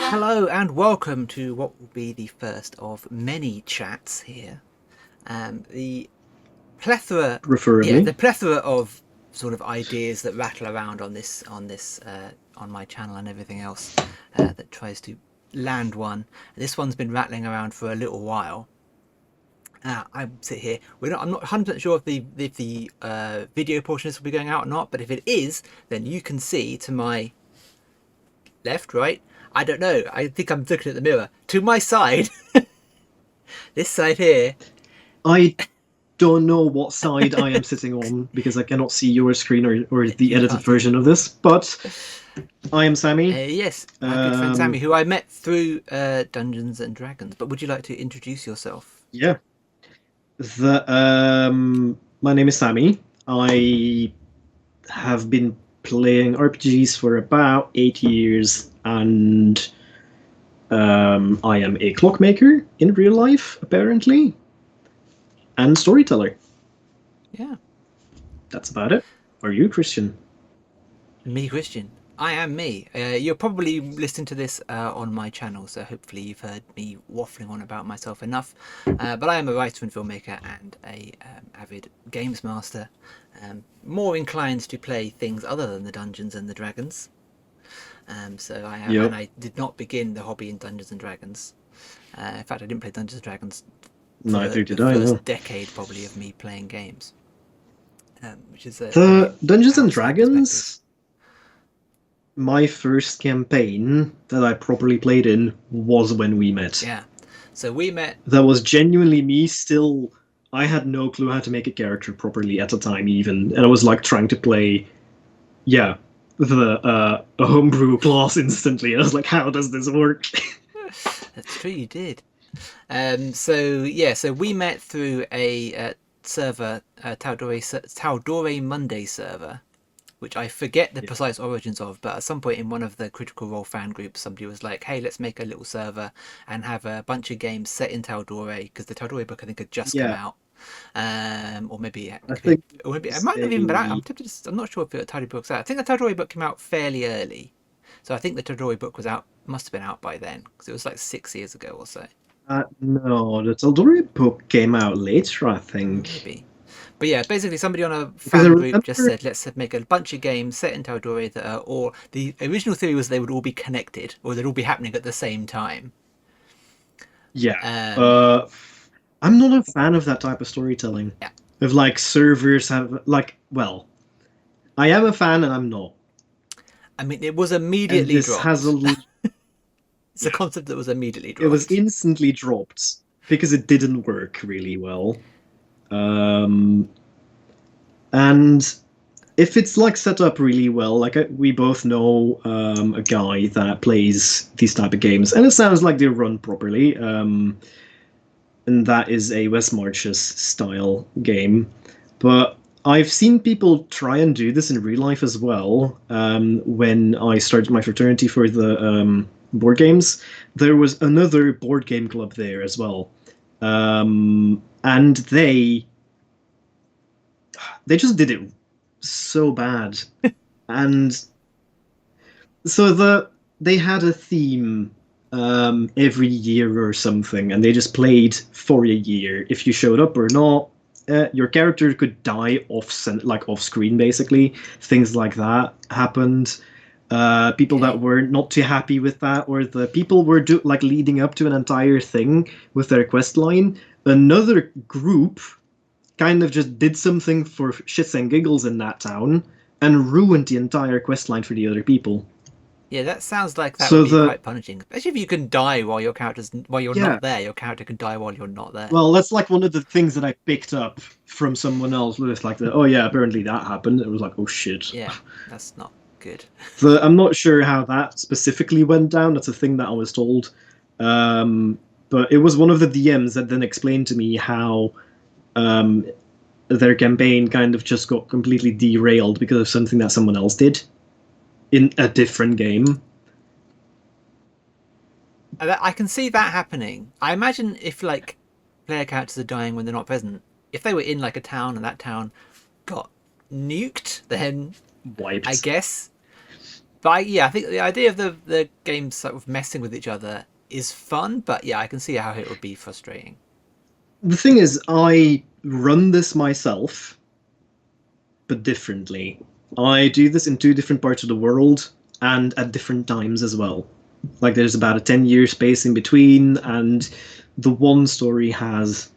Hello and welcome to what will be the first of many chats here. The plethora, Preferably. the plethora of sort of ideas that rattle around on my channel and everything else that tries to land one. This one's been rattling around for a little while. I sit here. I'm not 100% sure if the video portion of this will be going out or not, but if it is, then you can see to my left, right. I don't know. I think I'm looking at the mirror. To my side, this side here. I don't know what side I am sitting on because I cannot see your screen or the You edited can't see. version of this, but I am Sammy. Yes, my good friend Sammy, Um, who I met through Dungeons and Dragons. But would you like to introduce yourself? yeah. My name is Sammy. I have been playing RPGs for about 8 years, and I am a clockmaker in real life, apparently, and storyteller. Yeah, That's about it. Are you Christian? me, Christian. I am me. You're probably listening to this on my channel, so hopefully you've heard me waffling on about myself enough. But I am a writer and filmmaker and a avid games master. More inclined to play things other than the Dungeons and the Dragons. So I have, and Yep. I did not begin the hobby in Dungeons and Dragons. In fact, I didn't play Dungeons and Dragons for Neither the did I, no. first decade probably of me playing games, which is a very The Dungeons and outside perspective. Dragons, my first campaign that I properly played in was when we met. Yeah. So we met. That was genuinely me still. I had no clue how to make a character properly at the time, even. And I was like trying to play, yeah, a homebrew class instantly. I was like, how does this work? That's true, you did. So yeah, so we met through a server, Taldore Monday server, which I forget the Yeah. precise origins of, but at some point in one of the Critical Role fan groups, somebody was like, hey, let's make a little server and have a bunch of games set in Taldore, because the Taldore book, I think, had just come Yeah, out. Or maybe it I could be, think it or maybe it was might not have even been out. a. I'm not sure if the Taldore book's out. I think the Taldore book came out fairly early. So I think the Taldore book was out, must have been out by then, because it was like 6 years ago or so. No, the Taldori book came out later, I think. Maybe. But yeah, basically somebody on a Because I fan group just remember. said, let's make a bunch of games set in Taldore that are all... The original theory was they would all be connected, or they'd all be happening at the same time. Yeah. Um, Uh, I'm not a fan of that type of storytelling. yeah. Of like servers have like well, I am a fan and I'm not. I mean, it was And immediately this has a dropped. It's a yeah, concept that was immediately it was dropped. instantly dropped because it didn't work really well. Um and if it's like set up really well, like we both know a guy that plays these type of games, and it sounds like they're run properly. And that is a West Marches style game. But I've seen people try and do this in real life as well. When I started my fraternity for the board games, there was another board game club there as well, and they just did it so bad. And so they had a theme every year or something, and they just played for a year. If you showed up or not, your character could die like off screen, basically. Things like that happened. People that Okay. were not too happy with that, or the people were like leading up to an entire thing with their quest line. Another group kind of just did something for shits and giggles in that town and ruined the entire quest line for the other people. Yeah, that sounds like that would So be the quite punishing. Especially if you can die while you're yeah, not there. Your character can die while you're not there. well, that's like one of the things that I picked up from someone else. With like the oh yeah, apparently that happened. It was like oh shit. Yeah, that's not good. I'm not sure how that specifically went down. That's a thing that I was told. Um, but it was one of the DMs that then explained to me how um, their campaign kind of just got completely derailed because of something that someone else did in a different game. I can see that happening. I imagine if like player characters are dying when they're not present, if they were in like a town and that town got nuked, then I Wiped. guess But I think the idea of the games sort of messing with each other is fun. But yeah, I can see how it would be frustrating. The thing is, I run this myself, but differently. I do this in two different parts of the world and at different times as well. Like there's about a 10-year space in between, and the one story has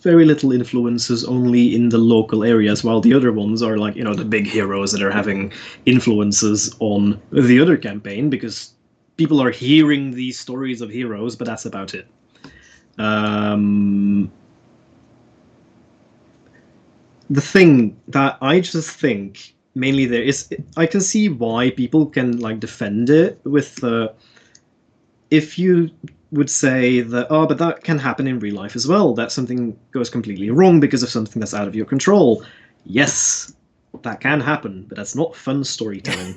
very little influences only in the local areas, while the other ones are like, the big heroes that are having influences on the other campaign because people are hearing these stories of heroes, but that's about it. Um, the thing that I just think mainly there is, I can see why people can like defend it with if you would say that, oh, but that can happen in real life as well, that something goes completely wrong because of something that's out of your control. Yes, that can happen, but that's not fun storytelling.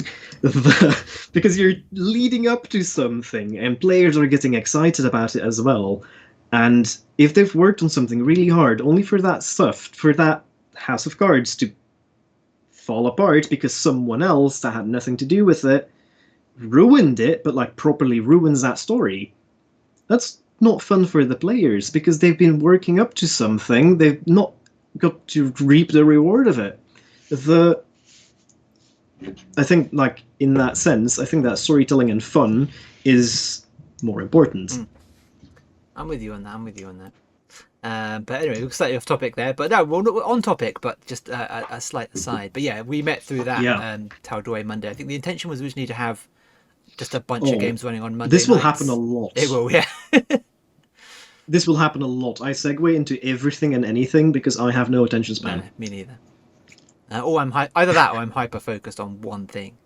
Because you're leading up to something and players are getting excited about it as well. And if they've worked on something really hard, only for that stuff, for that house of cards to fall apart because someone else that had nothing to do with it ruined it, but like properly ruins that story, that's not fun for the players because they've been working up to something. They've not got to reap the reward of it. The I think like in that sense, I think that storytelling and fun is more important. Mm, I'm with you on that. I'm with you on that. But anyway, we're slightly off topic there. But no, we're on topic, but just a slight aside. But yeah, we met through that Yeah. Tal'Dorei Monday. I think the intention was originally to have just a bunch of Oh, games running on Monday this will happen a nights. It lot. will, yeah. This will happen a lot. I segue into everything and anything because I have no attention No, span. me neither. Or either that, or I'm hyper focused on one thing.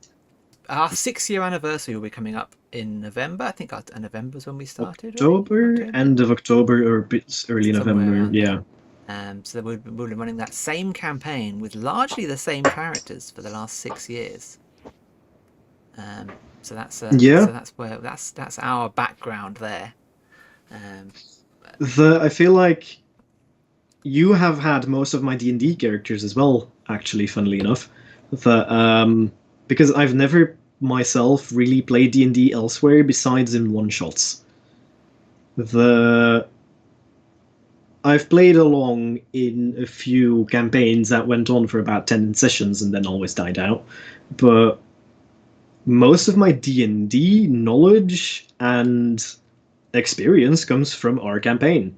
Our 6-year anniversary will be coming up in November. I think November is when we started, right? October, October, end of October, or bits early somewhere November. around there. Yeah. So we've been running that same campaign with largely the same characters for the last 6 years. Yeah. So that's where that's our background there. Um, I feel like you have had most of my D&D characters as well, actually, funnily enough. That because I've never myself really played D&D elsewhere besides in one shots. The I've played along in a few campaigns that went on for about 10 sessions and then always died out. But most of my D&D knowledge and experience comes from our campaign.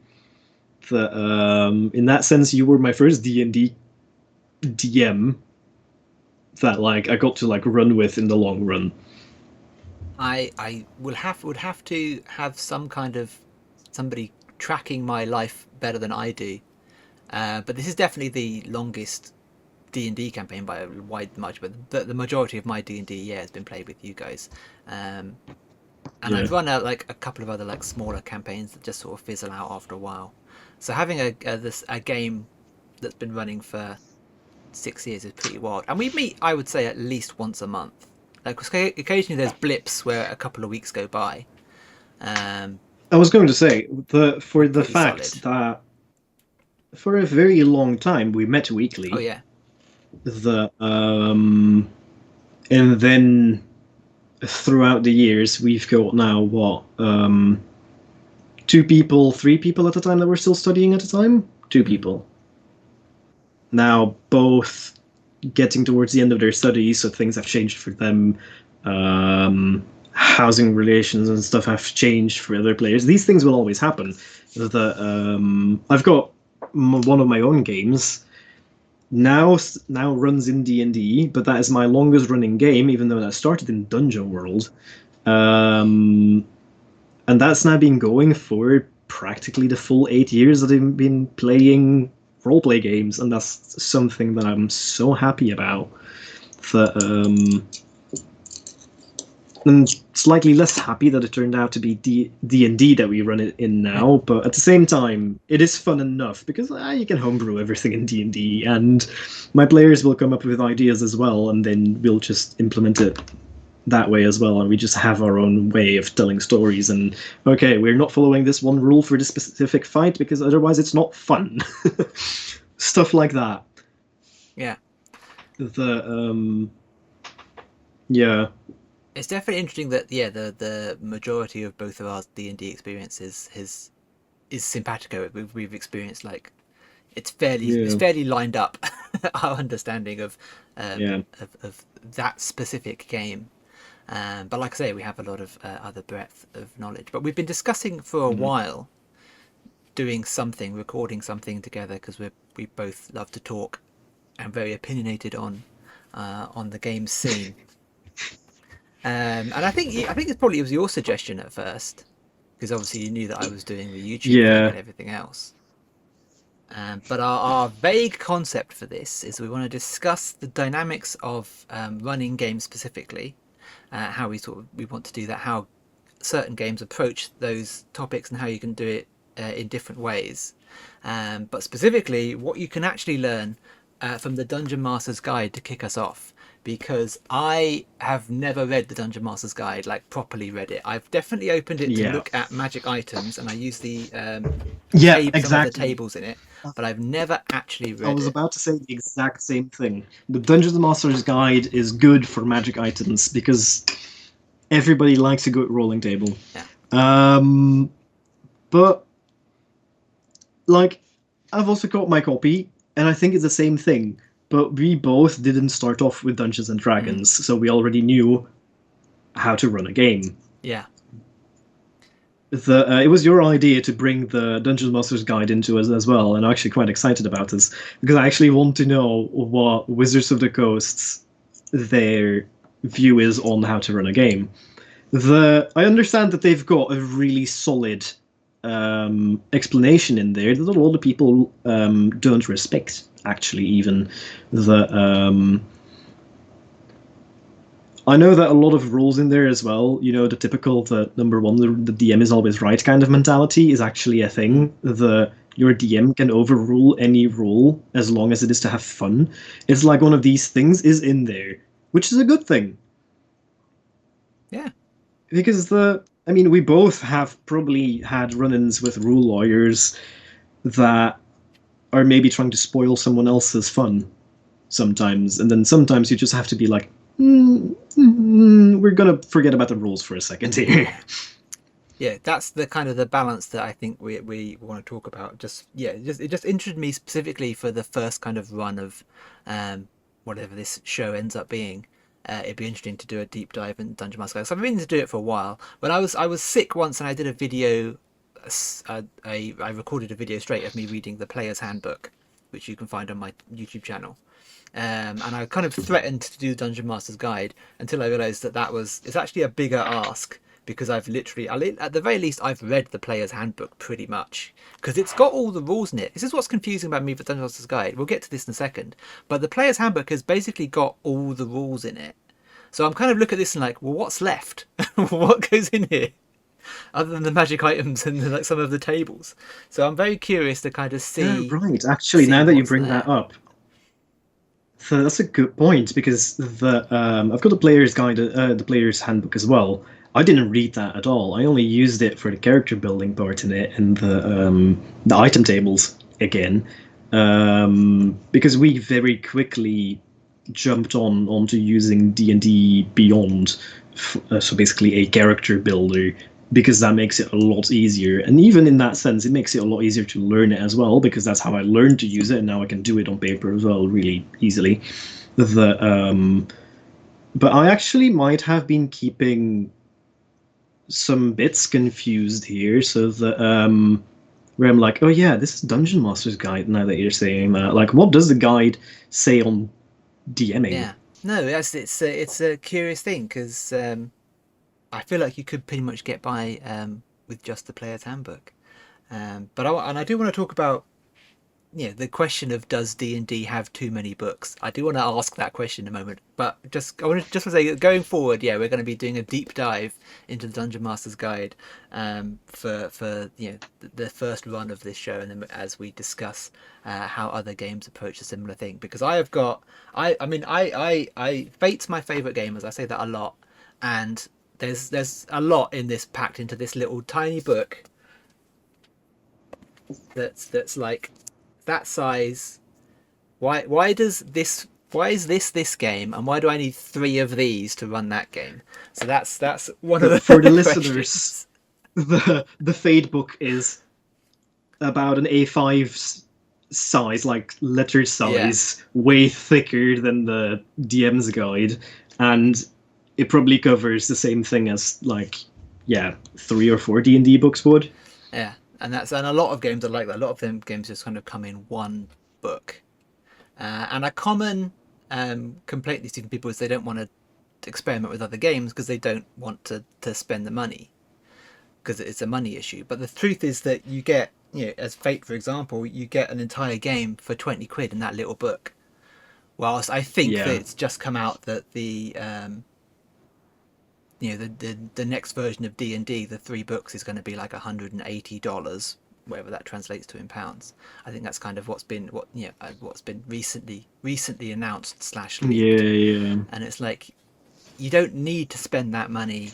In that sense, you were my first D&D DM that like I got to like run with in the long run. I would have to have some kind of somebody tracking my life better than I do. But this is definitely the longest D&D campaign by a wide margin. But the majority of my D&D yeah has been played with you guys. Um, and Yeah. I've run a couple of other like smaller campaigns that just sort of fizzle out after a while. So having a game that's been running for 6 years is pretty wild. And we meet, I would say, at least once a month. Like occasionally there's blips where a couple of weeks go by. Um, I was going to say we're for the pretty solid. fact that for a very long time we met Oh weekly. yeah, The And then throughout the years we've got now what 2 people, 3 people at a time that were still studying at a time. Two mm. people now, both getting towards the end of their studies, so things have changed for them. Housing relations and stuff have changed for other players. These things will always happen. I've got one of my own games now runs in D&D, but that is my longest running game, even though that started in Dungeon World. Um, and that's now been going for practically the full 8 years that I've been playing roleplay games, and that's something that I'm so happy about. That and slightly less happy that it turned out to be D&D that we run it in now, but at the same time, it is fun enough because you can homebrew everything in D&D, and my players will come up with ideas as well, and then we'll just implement it that way as well, and we just have our own way of telling stories. And okay, we're not following this one rule for this specific fight because otherwise it's not fun. Stuff like that. yeah. The Yeah. It's definitely interesting that the majority of both of our D&D experiences is simpatico. We've experienced like it's Yeah, fairly lined up our understanding yeah. of that specific game. But like I say, we have a lot of other breadth of knowledge. But we've been discussing for a Mhm. while doing something, recording something together because we both love to talk and very opinionated on the game scene. And I think it was your suggestion at first because obviously you knew that I was doing the YouTube thing Yeah. and everything else. But our vague concept for this is we want to discuss the dynamics of running games specifically, how we want to do that, how certain games approach those topics, and how you can do it in different ways. But specifically, what you can actually learn from the Dungeon Master's Guide to kick us off. Because I have never read the Dungeon Master's Guide, like properly read it. I've definitely opened it to Yeah. look at magic items, and I use the Yeah, some of the exactly. tables in it, but I've never actually I read was it. about to say the exact same thing. The Dungeons Master's Guide is good for magic items because everybody likes a good rolling table. Yeah, Um, but like, I've also got my copy, and I think it's the same thing. But we both didn't start off with Dungeons and mm, Dragons, so we already knew how to run a game. yeah, It was your idea to bring the Dungeons Master's Guide into us as well, and I'm actually quite excited about this because I actually want to know what Wizards of the Coast's their view is on how to run a game. I understand that they've got a really solid explanation in there that a lot of people don't respect. Actually, even the I know that a lot of rules in there as well. You know, the typical the number one, the DM is always right kind of mentality is actually a mm, thing. The Your DM can overrule any rule as long as it is to have fun. It's like one of these things is in there, which is a good thing yeah, because I mean, we both have probably had run-ins with rule lawyers that are maybe trying to spoil someone else's fun sometimes, and then sometimes you just have to be like, we're gonna forget about the rules for a second here. yeah. That's the kind of the balance that I think we want to talk about. It just interested me specifically for the first kind of run of um, whatever this show ends up being. It'd be interesting to do a deep dive in Dungeon Master. So I've been to do it for a while. But I was sick once, and I did a video. I recorded a video straight of me reading the Player's Handbook, which you can find on my YouTube channel. And I kind of threatened to do Dungeon Master's Guide until I realised that it's actually a bigger ask because at the very least, I've read the Player's Handbook pretty much because it's got all the rules in it. This is what's confusing about me for Dungeon Master's Guide. We'll get to this in a second, but the Player's Handbook has basically got all the rules in it. So I'm kind of looking at this and like, well, what's left? What goes in here? Other than the magic items and like some of the tables. So I'm very curious to kind of Yeah, see right. Actually, see now that you what's bring that there. up, so that's a good point because the I've got the player's guide, the player's handbook as well. I didn't read that at all. I only used it for the character building part in it and the item tables again, because we very quickly jumped onto using D&D Beyond, so basically a character builder, because that makes it a lot easier. And even in that sense, it makes it a lot easier to learn it as well, because that's how I learned to use it, and now I can do it on paper as well really easily. The But I actually might have been keeping some bits confused here, so that where I'm like, oh yeah, this is Dungeon Master's Guide. Now that you're saying that, like, what does the guide say on DMing? Yeah. No, it's a curious thing because I feel like you could pretty much get by with just the player's handbook. And I do want to talk about the question of does D&D have too many books? I do want to ask that question in a moment, but I want to just say going forward, yeah, we're going to be doing a deep dive into the Dungeon Master's Guide for the first run of this show, and then as we discuss how other games approach a similar thing, because I have got I mean I Fate's my favorite game, as I say that a lot, and there's a lot in this packed into this little tiny book that's like that size. Why does this Why is this game, and why do I need 3 of these to run that game? So that's one of So for the the listeners, questions. the Fade book is about an A5 size, like letter Yeah, size, way thicker than the DM's guide, and it probably covers the same thing as like, yeah, 3 or 4 D&D books would. yeah, and a lot of games are like that. A lot of them games just kind of come in one book, and a common complaint these different people is they don't want to experiment with other games because they don't want to spend the money because it's a money issue. But the truth is that you get, as Fate, for example, you get an entire game for 20 quid in that little book. Whilst I think that Yeah, it's just come out that the next version of D&D, the 3 books, is going to be like $180, whatever that translates to in pounds. I think that's kind of what's been recently announced slash yeah, leaked, yeah. and it's like you don't need to spend that money.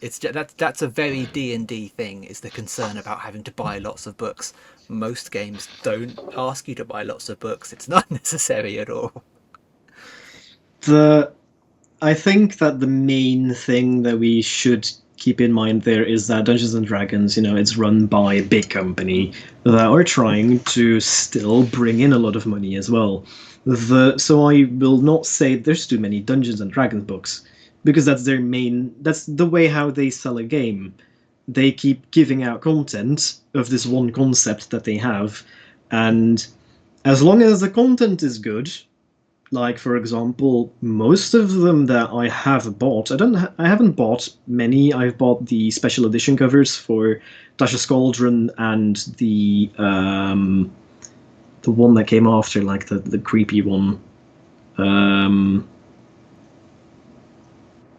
It's just, that's a very D&D thing, is the concern about having to buy lots of books. Most games don't ask you to buy lots of books. It's not necessary at all. The I think that the main thing that we should keep in mind there is that Dungeons and Dragons, it's run by a big company that are trying to still bring in a lot of money as well. So I will not say there's too many Dungeons and Dragons books because that's the way how they sell a game. They keep giving out content of this one concept that they have, and as long as the content is good, like for example, most of them that I have bought, I haven't bought many. I've bought the special edition covers for Tasha's Cauldron and the one that came after, like the creepy one, um,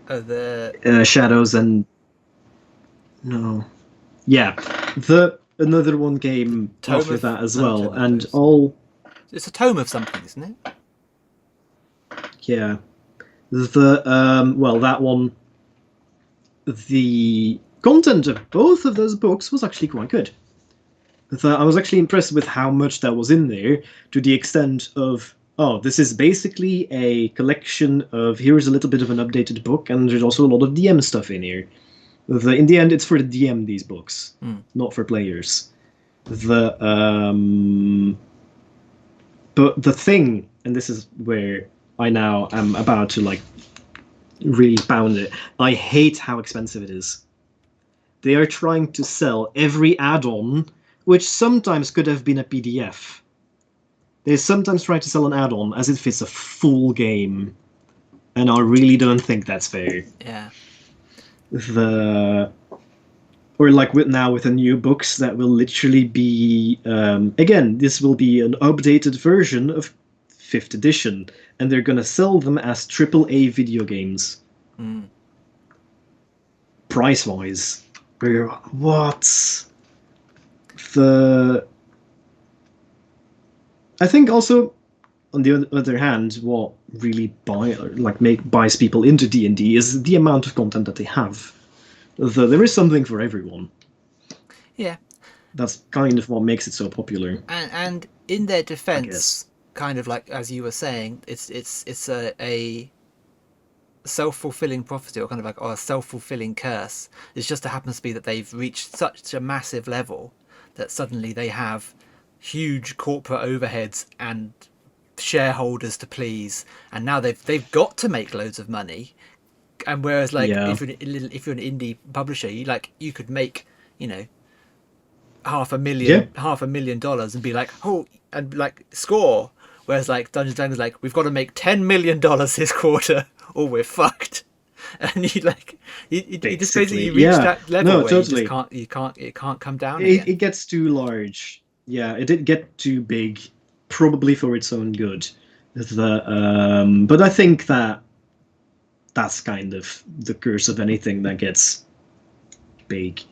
The Shadows and no, yeah, the another one came Tome after of that as no, not well, Tome of and Foes. all It's a tome of something, isn't it? yeah, well, that one, the content of both of those books was actually quite good. I was actually impressed with how much that was in there, to the extent of, oh, this is basically a collection of, here's a little bit of an updated book, and there's also a lot of DM stuff in here. In the end, it's for the DM, these books, Hmm. not for players. The But the thing, and this is where I now am about to like really pound it. I hate how expensive it is. They are trying to sell every add-on, which sometimes could have been a PDF. They sometimes try to sell an add-on as if it's a full game, and I really don't think that's fair. Yeah. The or like with the new books that will literally be again, this will be an updated version of fifth edition, and they're gonna sell them as AAA video games, Hmm. price wise. What the I think also, on the other hand, what really buys people into D&D is the amount of content that they have. There is something for everyone. Yeah. That's kind of what makes it so popular, And in their I guess. defense, kind of like as you were saying, it's a self-fulfilling prophecy, or kind of like, or a self-fulfilling curse. It just happens to be that they've reached such a massive level that suddenly they have huge corporate overheads and shareholders to please, and now they've got to make loads of money. And whereas like Yeah. if you're an indie publisher, you could make, you know Yeah. $500,000 and be like, oh, and like score. Whereas like Dungeons and Dragons, like, we've got to make $10 million this quarter or we're fucked. And you just basically Basically. reach Yeah. that level No, where you just totally. it can't come down It, again. it gets too large. Yeah, it did get too big, probably for its own good. But I think that that's kind of the curse of anything that gets big.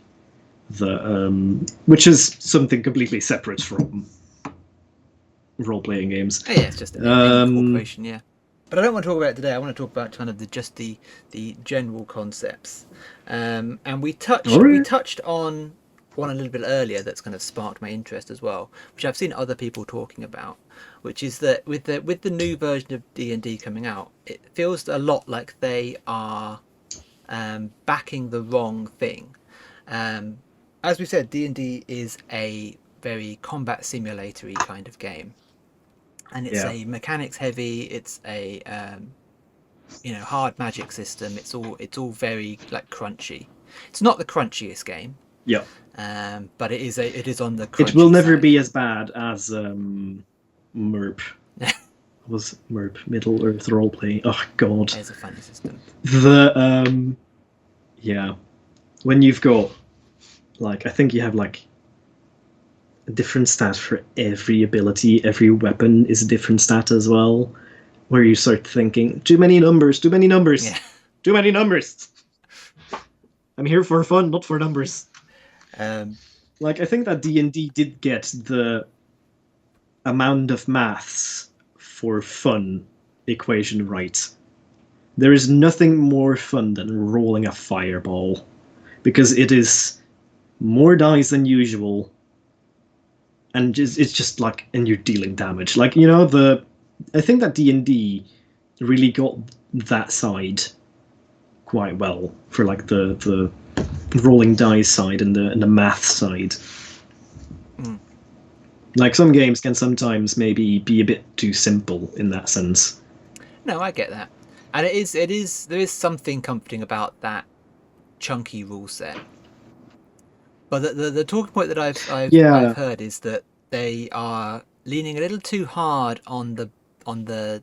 Which is something completely separate from role-playing games. Oh, yeah, it's just any Um, corporation, yeah. But I don't want to talk about it today. I want to talk about kind of the general concepts. And we all right. touched on one a little bit earlier that's kind of sparked my interest as well, which I've seen other people talking about, which is that with the new version of D&D coming out, it feels a lot like they are backing the wrong thing. Um, as we said, D&D is a very combat simulatory kind of game, and it's Yeah. a mechanics heavy. It's a hard magic system. It's all very like crunchy. It's not the crunchiest game, Yeah. but it is on the It will crunchy never side. be as bad as MERP. Was MERP Middle Earth Roleplay? Oh God. It's a funny system. The yeah. When you've got like I think you have like a different stat for every ability, every weapon is a different stat as well. Where you start thinking, too many numbers, too many numbers, Yeah. too many numbers. I'm here for fun, not for numbers. Um, Like I think that D&D did get the amount of maths for fun equation right. There is nothing more fun than rolling a fireball because it is more dice than usual, and it's just like, and you're dealing damage. Like I think that D&D really got that side quite well for like the rolling dice side and the math side. mm. Like some games can sometimes maybe be a bit too simple in that sense. No, I get that, and there is something comforting about that chunky rule set. But the talking point that I've Yeah, heard is that they are leaning a little too hard on the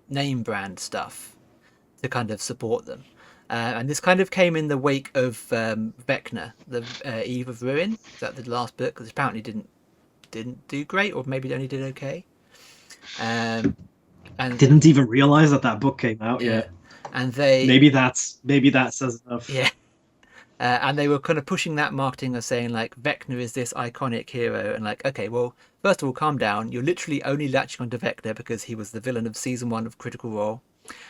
name brand stuff to kind of support them. And this kind of came in the wake of Vecna, the Eve of Ruin. Is that the last book? Because apparently didn't do great, or maybe it only did okay. Um, and didn't even realize that that book came out yeah, yet. and they Maybe that says enough. yeah, and they were kind of pushing that marketing of saying like Vecna is this iconic hero, and like, okay, well, first of all, calm down. You're literally only latching onto Vecna because he was the villain of season 1 of Critical Role,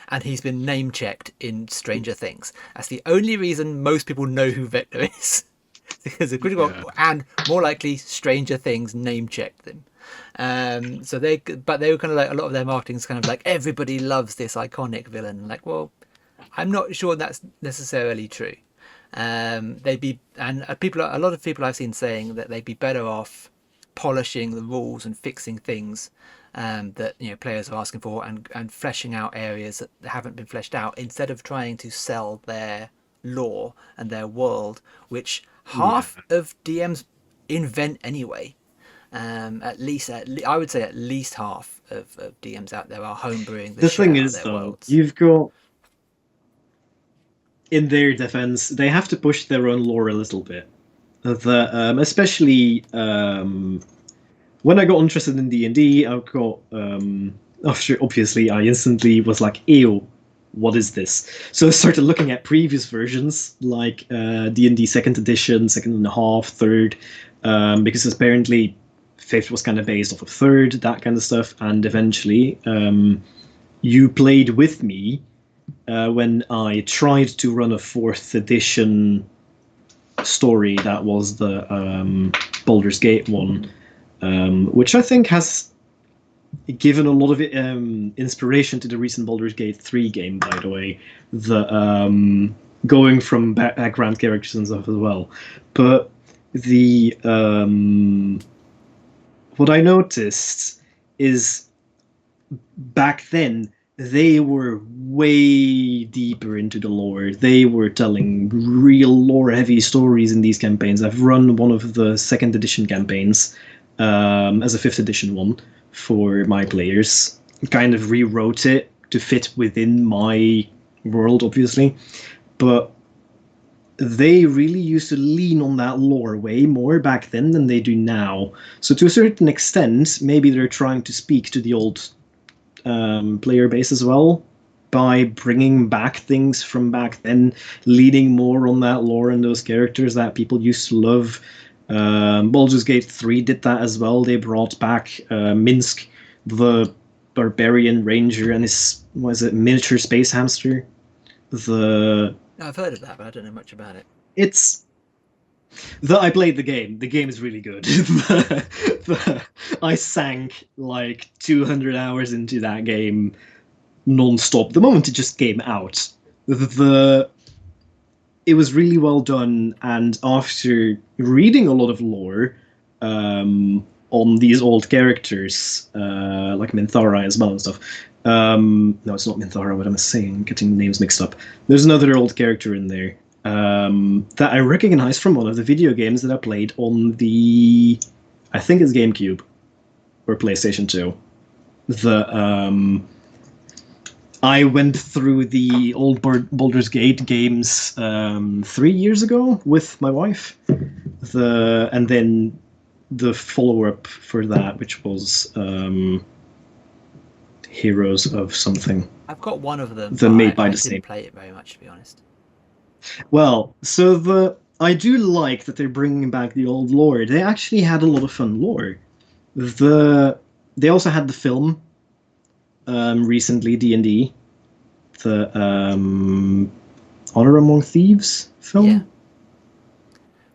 and he's been name checked in Stranger Things. That's the only reason most people know who Vecna is. Because of Critical Yeah. Role, and more likely Stranger Things name checked them. But they were kind of like, a lot of their marketing is kind of like, everybody loves this iconic villain. Like, well, I'm not sure that's necessarily true. They'd be, and a lot of people I've seen saying that they'd be better off polishing the rules and fixing things that players are asking for, and fleshing out areas that haven't been fleshed out, instead of trying to sell their lore and their world, which Yeah. half of DMs invent anyway. I would say at least half of DMs out there are homebrewing the The shit thing out of is, their though, worlds. you've got, in their defense, they have to push their own lore a little bit. Especially when I got interested in D&D, I got after obviously I instantly was like, "Ew, what is this?" So I started looking at previous versions, like D&D second edition, second and a half, third, because apparently fifth was kind of based off of third, that kind of stuff, and eventually you played with me when I tried to run a fourth edition story that was the Baldur's Gate one, which I think has given a lot of inspiration to the recent Baldur's Gate 3 game, by the way. The going from background characters and stuff as well. But the what I noticed is back then they were way deeper into the lore. They were telling real lore heavy stories in these campaigns. I've run one of the second edition campaigns as a fifth edition one for my players. Kind of rewrote it to fit within my world, obviously. But they really used to lean on that lore way more back then than they do now. So to a certain extent, maybe they're trying to speak to the old player base as well by bringing back things from back then, leaning more on that lore and those characters that people used to love. Baldur's Gate 3 did that as well. They brought back Minsk, the barbarian ranger, and his, was it, miniature space hamster? The I've heard of that, but I don't know much about it. it's I played the game. The game is really good. I sank like 200 hours into that game non-stop. The moment it just came out, the it was really well done. And after reading a lot of lore on these old characters, like Minthara as well and stuff. No, it's not Minthara. What am I saying? Getting names mixed up. There's another old character in there that I recognize from one of the video games that I played on the, I think it's GameCube or PlayStation 2. The I went through the old Baldur's Gate games 3 years ago with my wife. And then the follow-up for that, which was Heroes of something. I've got one of them, The but made by I the didn't same. play it very much, to be honest. Well, so I do like that they're bringing back the old lore. They actually had a lot of fun lore. They also had the film recently, D&D, the Honor Among Thieves film. Yeah.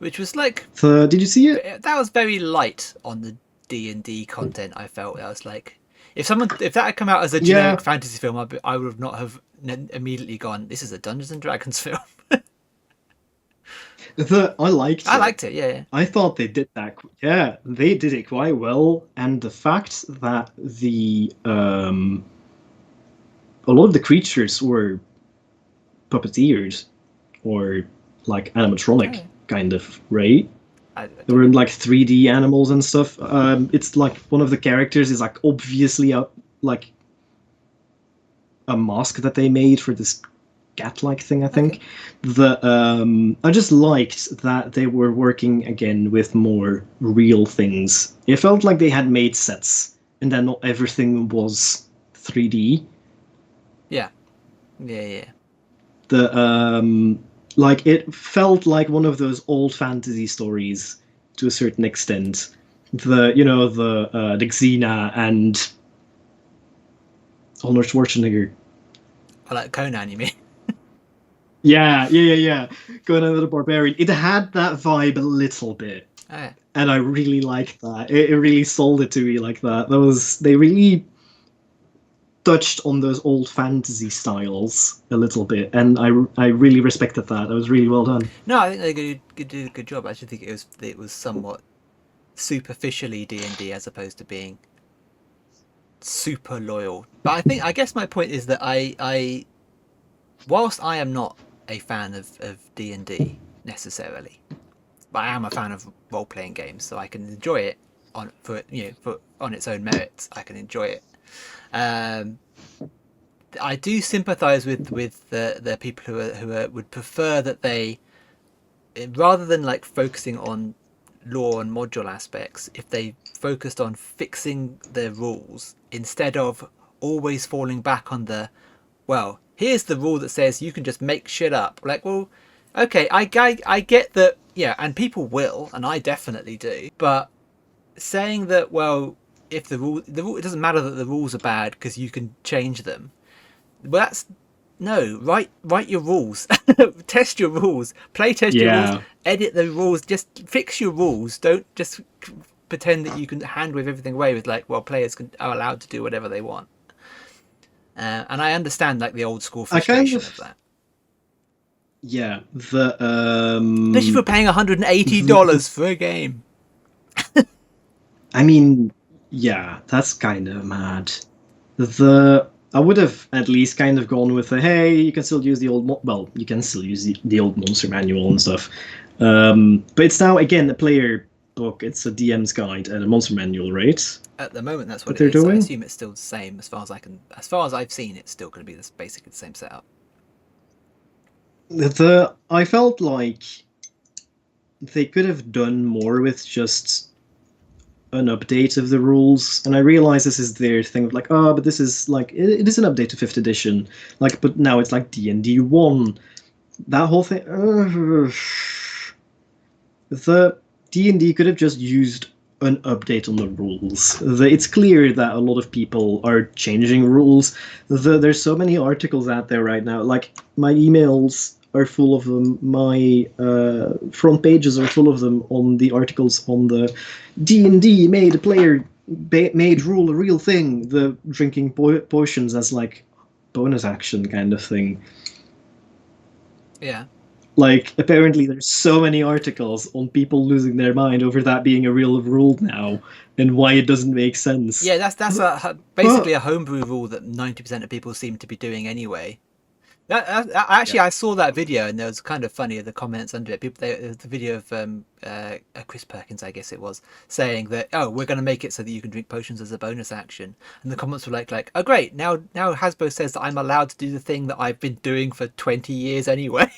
Which was like, Did you see it? that was very light on the D&D content. I felt I was like, if that had come out as a generic fantasy film, I would not have immediately gone, this is a Dungeons and Dragons film. I liked it. I liked it, yeah. I thought they did that. Yeah, they did it quite well, and the fact that a lot of the creatures were puppeteered or like animatronic kind of, right? They were in like 3D animals and stuff. It's like one of the characters is like obviously like a mask that they made for this cat-like thing, I think. I just liked that they were working again with more real things. It felt like they had made sets, and then not everything was 3D. Yeah. Yeah. Like it felt like one of those old fantasy stories to a certain extent. The Xena and Arnold Schwarzenegger. I like Conan, you mean? Yeah. Conan the Barbarian. It had that vibe a little bit, and I really liked that. It really sold it to me like that. They really touched on those old fantasy styles a little bit, and I really respected that. That was really well done. No, I think they did a good job. I actually think it was somewhat superficially D&D as opposed to being super loyal. But I guess my point is that whilst I am not a fan of D&D necessarily, but I am a fan of role-playing games, so I can enjoy it on its own merits. I can enjoy it. I do sympathise with the people who would prefer that they, rather than like focusing on lore and module aspects, if they focused on fixing their rules instead of always falling back on well, here's the rule that says you can just make shit up. Like, well, okay, I get that, yeah, and people will, and I definitely do, but saying that, well, if the rule, it doesn't matter that the rules are bad because you can change them. Well, no, write your rules, test your rules, play test your rules, edit the rules, just fix your rules. Don't just pretend that you can hand wave everything away with like, well, players are allowed to do whatever they want. And I understand like the old school frustration of that. Yeah, especially for paying $180 for a game. I mean, yeah, that's kind of mad. I would have at least kind of gone with hey, you can still use the old you can still use the old monster manual and stuff. But it's now again a player book. It's a DM's guide and a monster manual, right? At the moment, that's what it is. Doing? I assume it's still the same as far as I've seen. It's still going to be basically the same setup. I felt like they could have done more with just an update of the rules, and I realize this is their thing of like, but this is like it is an update to 5th edition, like, but now it's like D&D 1. That whole thing. The D&D could have just used an update on the rules. It's clear that a lot of people are changing rules. There's so many articles out there right now. Like my emails are full of them. My front pages are full of them on the articles on the D&D made a player made rule a real thing. The drinking potions as like bonus action kind of thing. Yeah. Like, apparently there's so many articles on people losing their mind over that being a real rule now, and why it doesn't make sense. Yeah, that's basically But a homebrew rule that 90% of people seem to be doing anyway. Actually, yeah, I saw that video and there was kind of funny the comments under it. The video of Chris Perkins, I guess it was, saying that we're going to make it so that you can drink potions as a bonus action, and the comments were like oh great, now Hasbro says that I'm allowed to do the thing that I've been doing for 20 years anyway.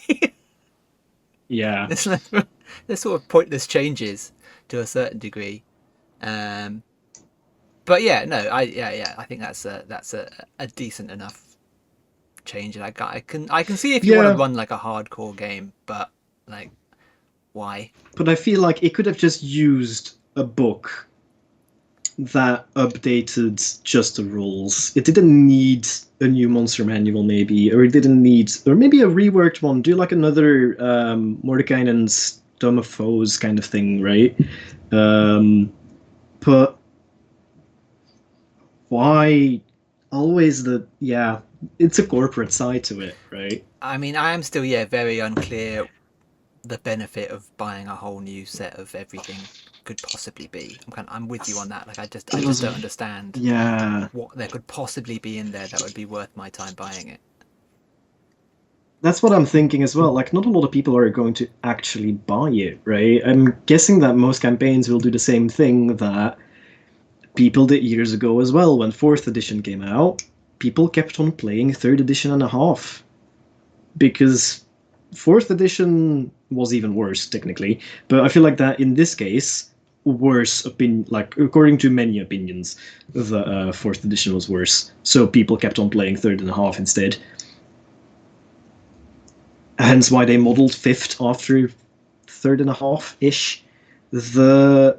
yeah, It's like, they're sort of pointless changes to a certain degree. Um, but yeah, no, I think that's a decent enough change, and I can see if you want to yeah. run like a hardcore game, but like why? But I feel like it could have just used a book that updated just the rules. It didn't need a new monster manual, maybe, or it didn't need, or maybe a reworked one. Do like another Mordekainen's Dome of Foes kind of thing, right? Um, but why always the yeah? It's a corporate side to it, right? I mean, I am still very unclear the benefit of buying a whole new set of everything could possibly be. I'm with you on that. Like I just don't understand Yeah, what there could possibly be in there that would be worth my time buying it. that's what I'm thinking as well. Like, not a lot of people are going to actually buy it, right? I'm guessing that most campaigns will do the same thing that people did years ago as well. When 4th edition came out, people kept on playing 3rd edition and a half. Because 4th edition was even worse, technically. But I feel like that in this case, worse opinion, like according to many opinions, the 4th edition was worse. So people kept on playing 3rd and a half instead. Hence why they modeled 5th after 3rd and a half ish. The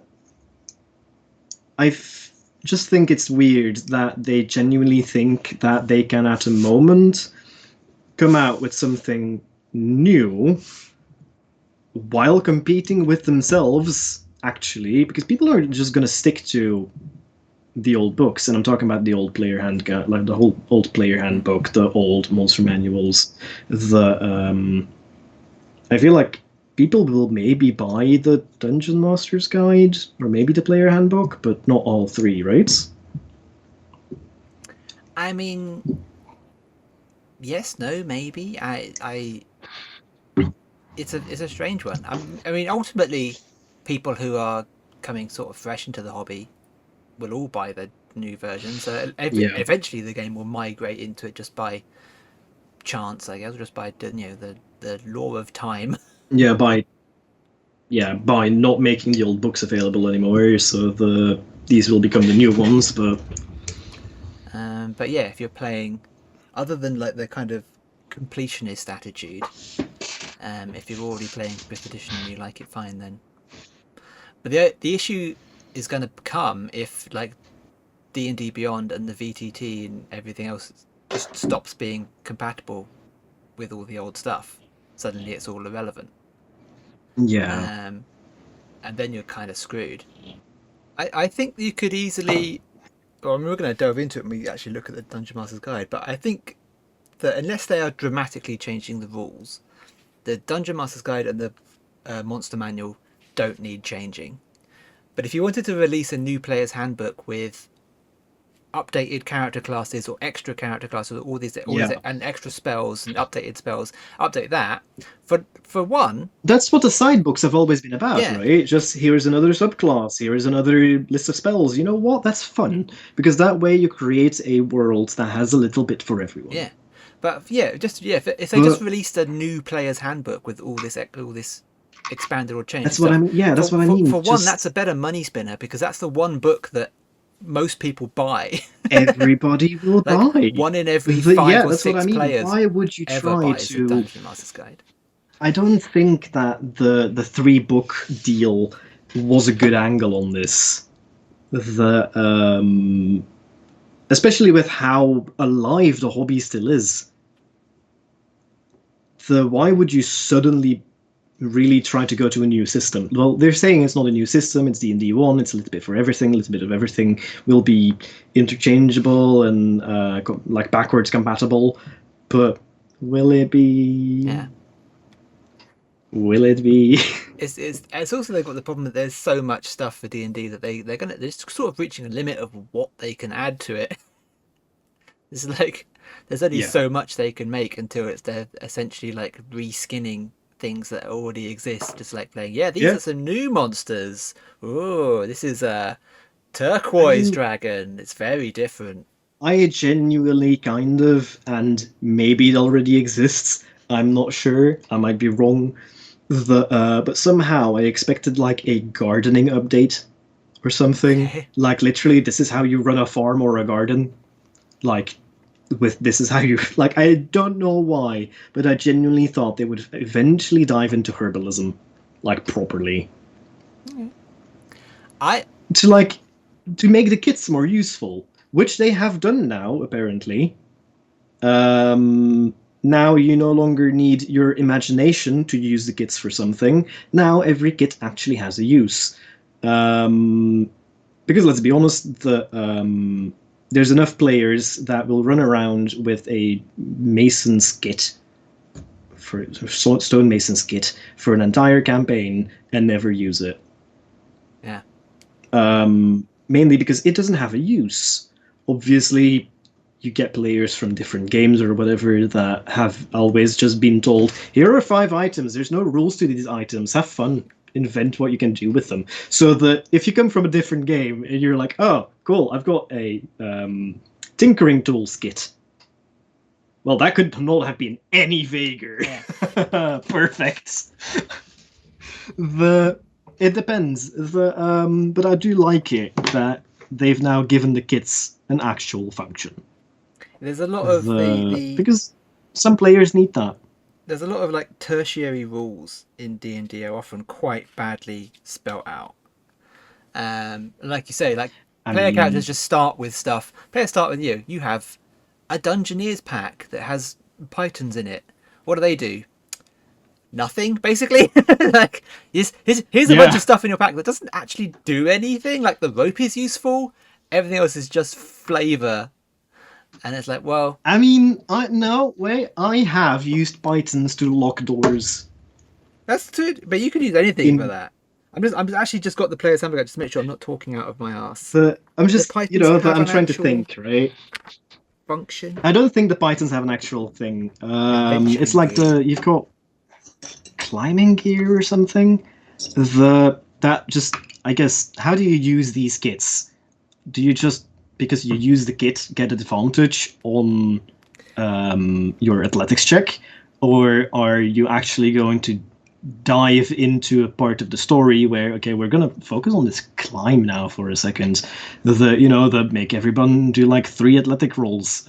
just think it's weird that they genuinely think that they can, at a moment, come out with something new while competing with themselves, actually, because people are just going to stick to the old books, and I'm talking about the old player like the whole old player handbook, the old monster manuals. I feel like people will maybe buy the Dungeon Master's Guide or maybe the player handbook, but not all three, right? I mean, yes, no, maybe. It's a strange one. I mean, ultimately, people who are coming sort of fresh into the hobby will all buy the new version. So Yeah. eventually, the game will migrate into it just by chance, I guess, just by the law of time. Yeah, by not making the old books available anymore, so these will become the new ones. But But yeah, if you're playing, other than like the kind of completionist attitude, if you're already playing 5th edition and you like it, fine then. But the issue is going to come if like D&D Beyond and the VTT and everything else just stops being compatible with all the old stuff. Suddenly it's all irrelevant. yeah, And then you're kind of screwed. I think you could easily, well, I mean, we're going to delve into it when we actually look at the Dungeon Master's Guide, but I think that unless they are dramatically changing the rules, the Dungeon Master's Guide and the Monster Manual don't need changing. But if you wanted to release a new player's handbook with updated character classes or extra character classes, all these yeah. and extra spells and updated spells, update that for one, That's what the side books have always been about, yeah, right? Just here's another subclass, here's another list of spells. You know what? That's fun because that way you create a world that has a little bit for everyone. yeah. But yeah, if they just But released a new player's handbook with all this expanded or changed that's what I stuff, mean. Yeah, that's for what I for, mean. for one, that's Just a better money spinner because that's the one book that most people buy. everybody will Like buy. one in every five Yeah, or that's what I six mean. players Why would you ever try buys the to? Dungeon Master's Guide. I don't think that the 3 book deal was a good angle on this. The especially with how alive the hobby still is. why would you suddenly really try to go to a new system? Well, they're saying it's not a new system, it's D&D 1, it's a little bit for everything, a little bit of everything will be interchangeable and like backwards compatible, but will it be? Yeah. Will it be? It's also they've got the problem that there's so much stuff for D&D that they're just sort of reaching a limit of what they can add to it. It's like there's only Yeah. so much they can make until they're essentially like reskinning things that already exist. Just like playing, yeah, these Yeah. are some new monsters. Oh, this is a I turquoise mean, dragon. It's very different. I genuinely kind of, and maybe it already exists. I'm not sure. I might be wrong. But somehow I expected like a gardening update or something. Okay. Like literally, this is how you run a farm or a garden. Like with this is how you like. I don't know why, but I genuinely thought they would eventually dive into herbalism, like properly, I to like to make the kits more useful, which they have done now apparently. Um, Now you no longer need your imagination to use the kits for something. Now every kit actually has a use. Um, because let's be honest, there's enough players that will run around with a mason's kit for stonemason's kit for an entire campaign and never use it. yeah. Mainly because it doesn't have a use. Obviously, you get players from different games or whatever that have always just been told, here are 5 items, there's no rules to these items, have fun, invent what you can do with them. So that if you come from a different game and you're like, oh, cool, I've got a tinkering tools kit. Well, that could not have been any vaguer. Yeah. Perfect. The It depends. But I do like it that they've now given the kits an actual function. There's a lot of Because some players need that. there's a lot of like tertiary rules in D&D are often quite badly spelt out. Like you say, like I player characters mean, just start with stuff. Players start with you. You have a Dungeoneer's pack that has pythons in it. What do they do? Nothing, basically. Like here's a bunch yeah. of stuff in your pack that doesn't actually do anything. Like the rope is useful. Everything else is just flavor. And it's like, well, I mean, no, wait, I have used pythons to lock doors. that's true. But you can use anything for In that. I'm actually just got the player's handbook just to make sure I'm not talking out of my ass. I'm The just, pythons have I'm an trying to actual think, right? function. I don't think the pythons have an actual thing. It's Adventuring like gear. you've got climbing gear or something. That just, I guess, how do you use these kits? Do you just, because you use the kit, get advantage on your athletics check, or are you actually going to dive into a part of the story where, okay, we're gonna focus on this climb now for a second, the make everyone do like 3 athletic rolls.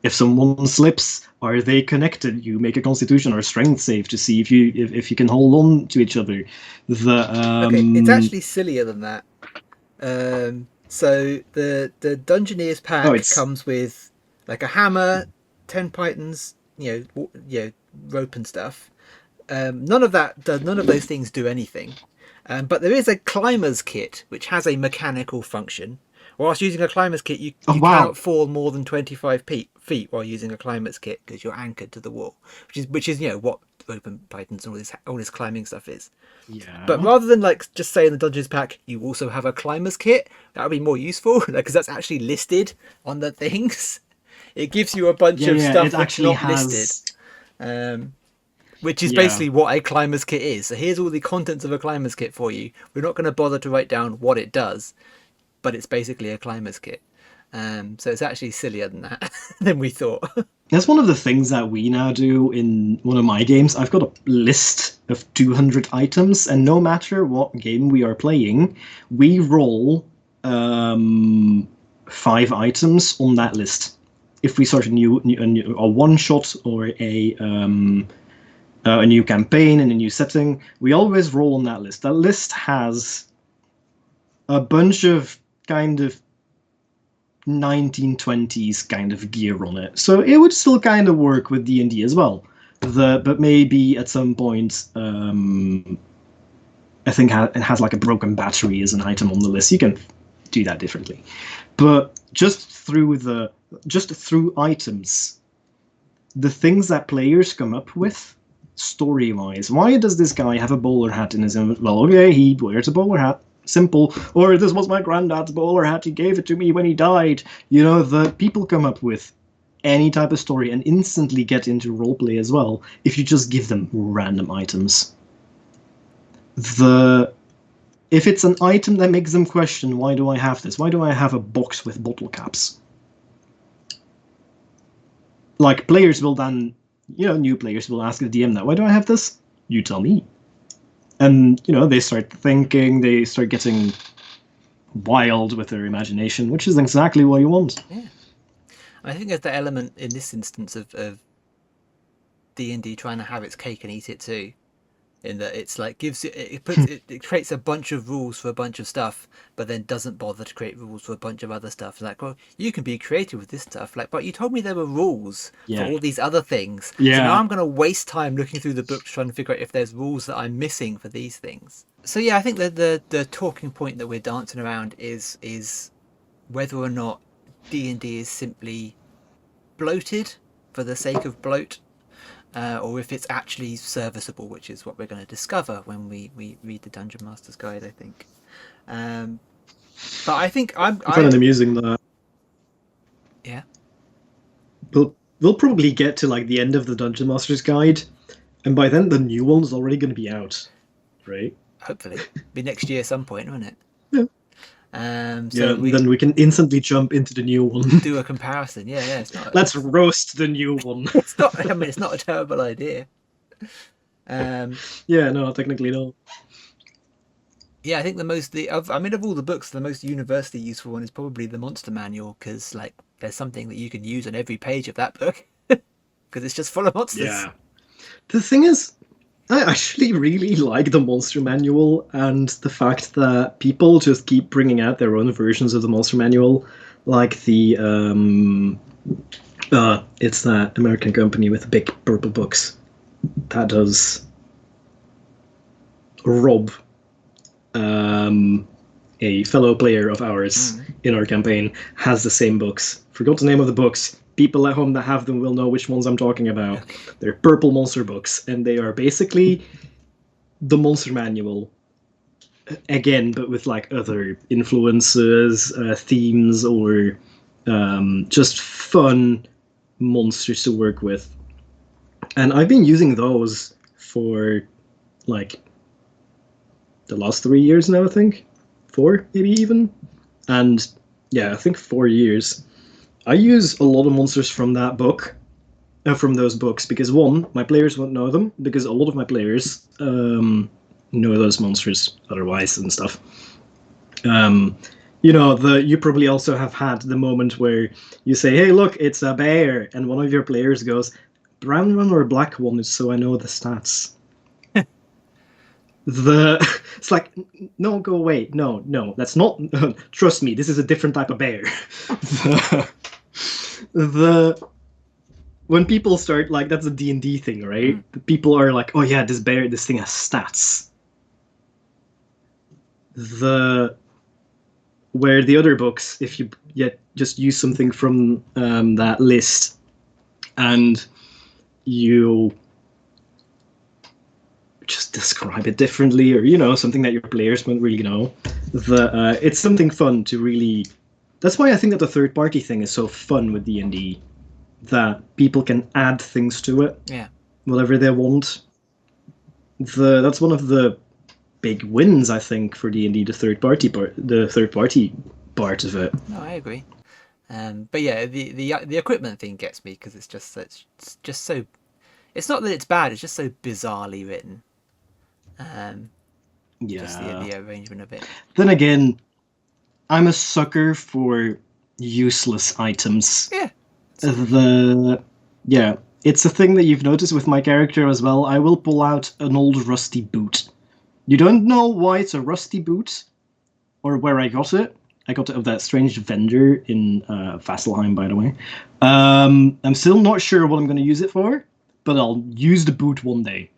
If someone slips, are they connected? You make a constitution or a strength save to see if you can hold on to each other. Okay, it's actually sillier than that. So the Dungeoneer's Oh, pack it's comes with like a hammer, 10 pythons, rope and stuff. None of those things do anything. But there is a climber's kit which has a mechanical function. Whilst using a climber's kit, oh you wow, cannot fall more than 25 feet while using a climber's kit because you're anchored to the wall, which is what open pythons and all this climbing stuff is. But yeah, rather than like just say in the Dungeons pack, you also have a climber's kit, that would be more useful because that's actually listed on the things. It gives you a bunch yeah, of yeah. stuff It that's actually not listed, has, um, which is yeah. basically what a climber's kit is. So here's all the contents of a climber's kit for you. We're not going to bother to write down what it does, but it's basically a climber's kit. So it's actually sillier than that than we thought. That's one of the things that we now do in one of my games. I've got a list of 200 items, and no matter what game we are playing, we roll 5 items on that list. If we start a one shot or a new campaign in a new setting, we always roll on that list. That list has a bunch of kind of 1920s kind of gear on it, so it would still kind of work with D&D as well. But maybe at some point, I think it has like a broken battery as an item on the list. You can do that differently, but just through items, the things that players come up with story wise. Why does this guy have a bowler hat in his inventory? Well, okay, he wears a bowler hat. Simple. Or this was my granddad's bowler hat. He gave it to me when he died. You know, the people come up with any type of story and instantly get into roleplay as well if you just give them random items. If it's an item that makes them question, why do I have this? Why do I have a box with bottle caps? Like, players will then, new players will ask the DM that, why do I have this? You tell me. And, they start thinking, they start getting wild with their imagination, which is exactly what you want. Yeah. I think there's the element in this instance of D&D trying to have its cake and eat it too. In that it's like it creates a bunch of rules for a bunch of stuff, but then doesn't bother to create rules for a bunch of other stuff. Like, well, you can be creative with this stuff, like, but you told me there were rules for all these other things. Yeah. So now I'm going to waste time looking through the books trying to figure out if there's rules that I'm missing for these things. So yeah, I think that the talking point that we're dancing around is whether or not D&D is simply bloated for the sake of bloat. Or if it's actually serviceable, which is what we're going to discover when we read the Dungeon Master's Guide, I think. But I think I find it amusing that. Yeah. We'll probably get to like the end of the Dungeon Master's Guide, and by then the new one's already going to be out, right? Hopefully, be next year some point, won't it? Yeah. So then we can instantly jump into the new one. Do a comparison. Yeah. It's not. Let's roast the new one. It's not. I mean, it's not a terrible idea. Yeah. No, technically no. Yeah, I think of all the books, the most universally useful one is probably the Monster Manual, because like there's something that you can use on every page of that book, because it's just full of monsters. Yeah. The thing is, I actually really like the Monster Manual and the fact that people just keep bringing out their own versions of the Monster Manual, like the it's that American company with the big purple books that does Rob, a fellow player of ours in our campaign, has the same books. Forgot the name of the books. People at home that have them will know which ones I'm talking about. Okay. They're purple monster books, and they are basically the Monster Manual again, but with like other influences, themes, or just fun monsters to work with. And I've been using those for like the last 3 years now, I think. 4, maybe even. And yeah, I think 4 years. I use a lot of monsters from that book, from those books, because one, my players won't know them, because a lot of my players know those monsters otherwise and stuff. You probably also have had the moment where you say, hey, look, it's a bear, and one of your players goes, brown one or black one, so I know the stats. It's like, no, go away. No, that's not. Trust me, this is a different type of bear. When people start like, that's a D&D thing, right? People are like, oh yeah, this thing has stats. Where the other books, if you just use something from that list, and you just describe it differently, or something that your players won't really know. It's something fun to really. That's why I think that the third party thing is so fun with D&D, that people can add things to it, whatever they want. That's one of the big wins, I think, for D&D. The third party part of it. No, I agree. But yeah, the equipment thing gets me, because it's just so. It's not that it's bad; it's just so bizarrely written. Just the arrangement of it. Then again, I'm a sucker for useless items. Yeah. It's a thing that you've noticed with my character as well. I will pull out an old rusty boot. You don't know why it's a rusty boot, or where I got it. I got it of that strange vendor in Vasselheim, by the way. I'm still not sure what I'm going to use it for, but I'll use the boot one day.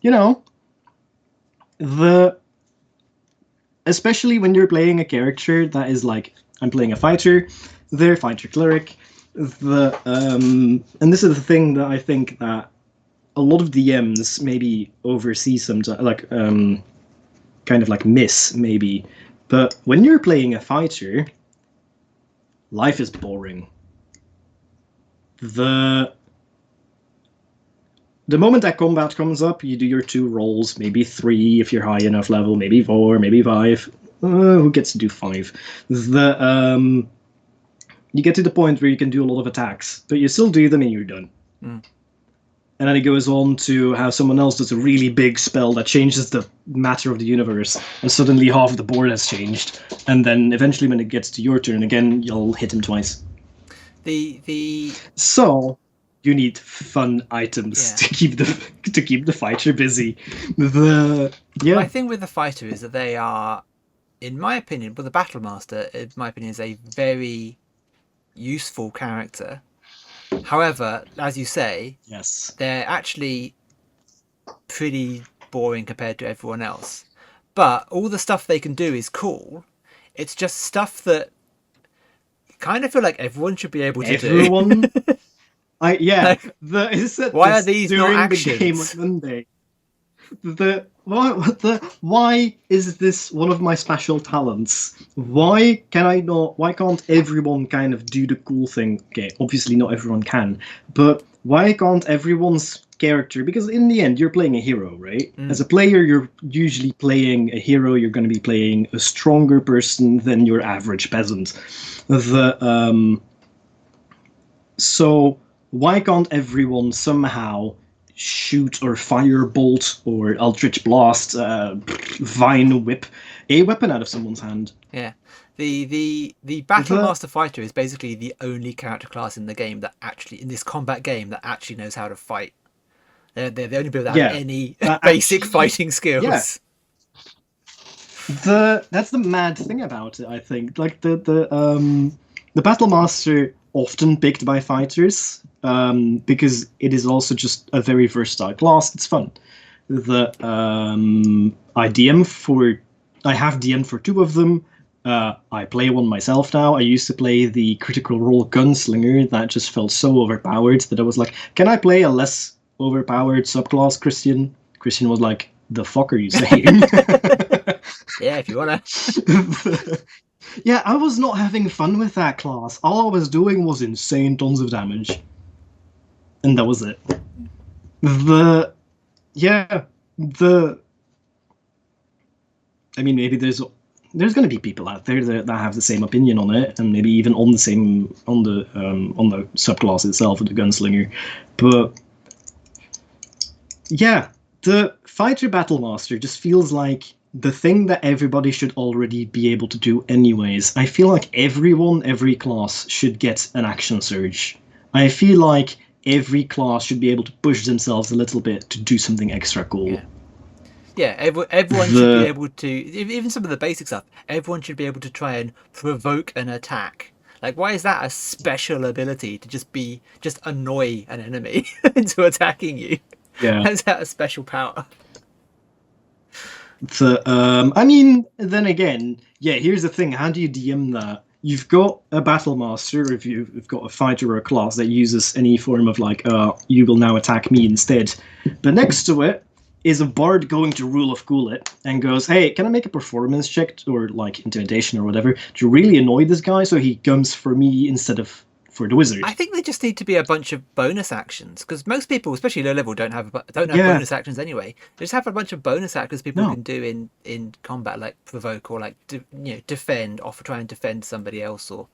You know, the especially when you're playing a character that is like, I'm playing a fighter, they're fighter cleric. And this is the thing that I think that a lot of DMs maybe oversee sometimes, like kind of like miss maybe. But when you're playing a fighter, life is boring. The moment that combat comes up, you do your 2 rolls, maybe 3 if you're high enough level, maybe 4, maybe 5. Who gets to do 5? You get to the point where you can do a lot of attacks, but you still do them and you're done. Mm. And then it goes on to how someone else does a really big spell that changes the matter of the universe, and suddenly half of the board has changed. And then eventually, when it gets to your turn again, you'll hit him twice. So you need fun items to keep the fighter busy. My thing with the fighter is that they are, in my opinion, the Battle Master, in my opinion, is a very useful character. However, as you say, yes, they're actually pretty boring compared to everyone else. But all the stuff they can do is cool. It's just stuff that kind of feel like everyone should be able to do. Why are these not actions? The game on Monday. Why is this one of my special talents? Why can't everyone kind of do the cool thing? Okay, obviously not everyone can, but why can't everyone's character, because in the end you're playing a hero, right? As a player, you're usually playing a hero. You're going to be playing a stronger person than your average peasant. So why can't everyone somehow shoot or firebolt or eldritch blast, vine whip a weapon out of someone's hand? Yeah, the Battle Master Fighter is basically the only character class in the game that actually, in this combat game, that actually knows how to fight. They're the only people that have any basic fighting skills. Yeah. That's the mad thing about it, I think. Like the Battle Master, often picked by fighters, because it is also just a very versatile class. It's fun. I have DM'd for 2 of them. I play one myself now. I used to play the Critical Role Gunslinger. That just felt so overpowered that I was like, can I play a less overpowered subclass, Christian? Christian was like, the fuck are you saying? Yeah, if you wanna. Yeah, I was not having fun with that class. All I was doing was insane tons of damage. And that was it. I mean, maybe there's going to be people out there that have the same opinion on it, and maybe even on the subclass itself of the Gunslinger. But yeah, the Fighter Battle Master just feels like the thing that everybody should already be able to do anyways. I feel like every class should get an action surge. I feel like every class should be able to push themselves a little bit to do something extra cool. Yeah, everyone should be able to, even some of the basic stuff, everyone should be able to try and provoke an attack. Like, why is that a special ability to just annoy an enemy into attacking you? Yeah. How's that a special power? I mean, then again, here's the thing. How do you DM that? You've got a Battle Master, if you've got a fighter or a class that uses any form of like, you will now attack me instead. But next to it is a bard going to Rule of Cool It and goes, hey, can I make a performance check or like intimidation or whatever to really annoy this guy so he comes for me instead of for the wizard? I think they just need to be a bunch of bonus actions, because most people, especially low level, don't have bonus actions anyway. They just have a bunch of bonus actions people can do in combat, like provoke or like defend, or try and defend somebody else, or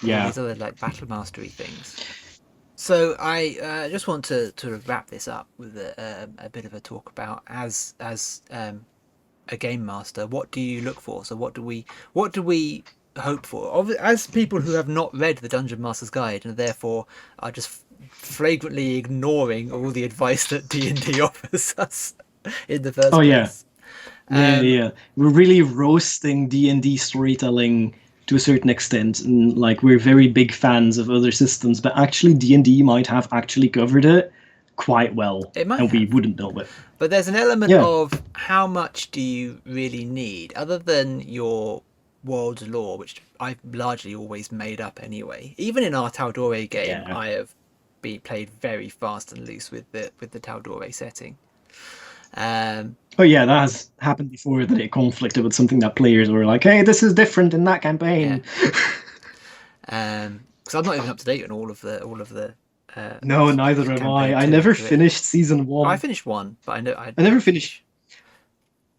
these other like battle mastery things. So I just want to wrap this up with a bit of a talk about as a game master. What do you look for? So what do we hope for as people who have not read the Dungeon Master's Guide and therefore are just flagrantly ignoring all the advice that D&D offers us in the first place? We're really roasting D&D storytelling to a certain extent, and like we're very big fans of other systems, but actually D&D might have actually covered it quite well, It might and we have. wouldn't know it. But there's an element Yeah, of how much do you really need, other than your world's lore, which I've largely always made up anyway. Even in our Taldore game, yeah. I have played very fast and loose with the Taldore setting. Um, Oh yeah, that has happened before, that it conflicted with something that players were like, "Hey, this is different in that yeah, campaign." because I'm not even up to date on all of the No, neither am I. campaign I two never into it. finished season I one. finished one, but I know I I never didn't finished. finish.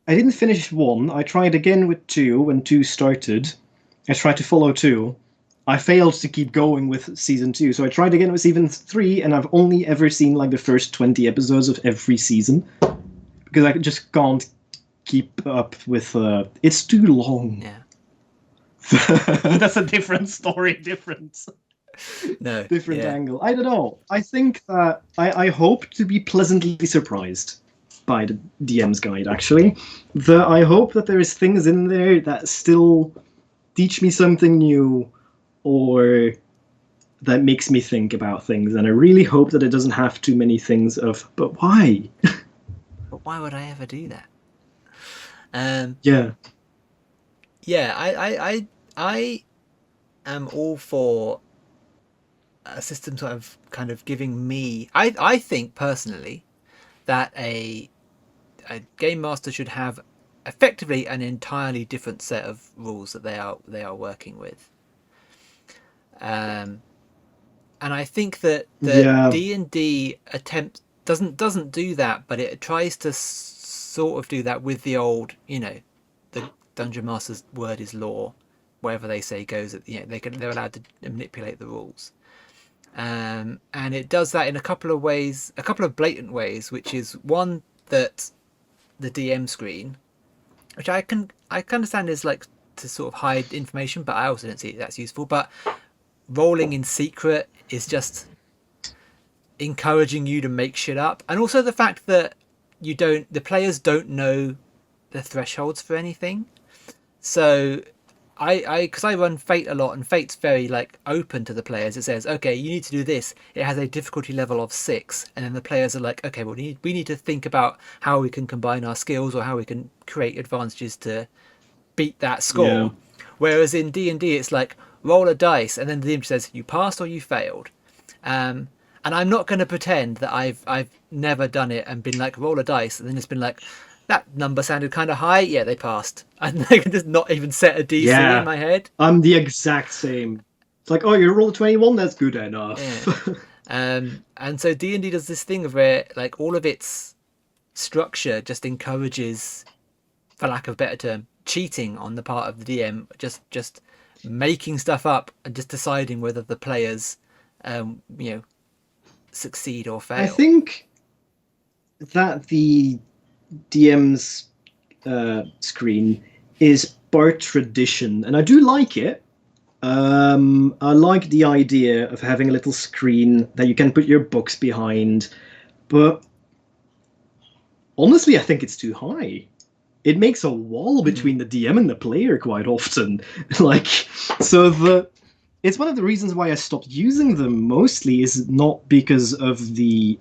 I didn't finish one. I tried again with two when two started. I tried to follow two. I failed to keep going with season two, so I tried again with season three, and I've only ever seen like the first 20 episodes of every season because I just can't keep up with. It's too long. Yeah, That's a different story, no, different yeah, angle. I don't know. I think that I hope to be pleasantly surprised by the DM's guide. Actually, I hope that there is things in there that still teach me something new, or that makes me think about things. And I really hope that it doesn't have too many things of, but why? but why would I ever do that? Um, Yeah, yeah, I am all for a system sort of kind of giving me. I think personally that a game master should have effectively an entirely different set of rules that they are working with. Um, and I think that yeah, D&D attempt doesn't do that, but it tries to sort of do that with the old, the dungeon master's word is law. Wherever they say goes, they're allowed to manipulate the rules. And it does that in a couple of ways, a couple of blatant ways, which is one that the DM screen, which I can understand is like to sort of hide information, but I also don't see that's useful. But rolling in secret is just encouraging you to make shit up, and also the fact that the players don't know the thresholds for anything. So because I run Fate a lot, and Fate's very like open to the players. It says, okay, you need to do this. It has a difficulty level of 6, and then the players are like, okay, well, we need to think about how we can combine our skills or how we can create advantages to beat that yeah. score. Whereas in D&D, it's like roll a dice, and then the DM says you passed or you failed. And I'm not going to pretend that I've never done it and been like roll a dice, and then it's been like that number sounded kind of high. Yeah, they passed, and they can just not even set a DC in Yeah, my head. I'm the exact same. It's like, oh, you rolled a 21, that's good Yeah. enough. And so D&D does this thing of where like all of its structure just encourages, for lack of a better term, cheating on the part of the DM, just making stuff up and just deciding whether the players, you know, succeed or I fail. think that the DM's screen is part tradition, and I do like it. I like the idea of having a little screen that you can put your books behind, but honestly, I think it's too high. It makes a wall between the DM and the player quite often. Like, so it's one of the reasons why I stopped using them mostly is not because of the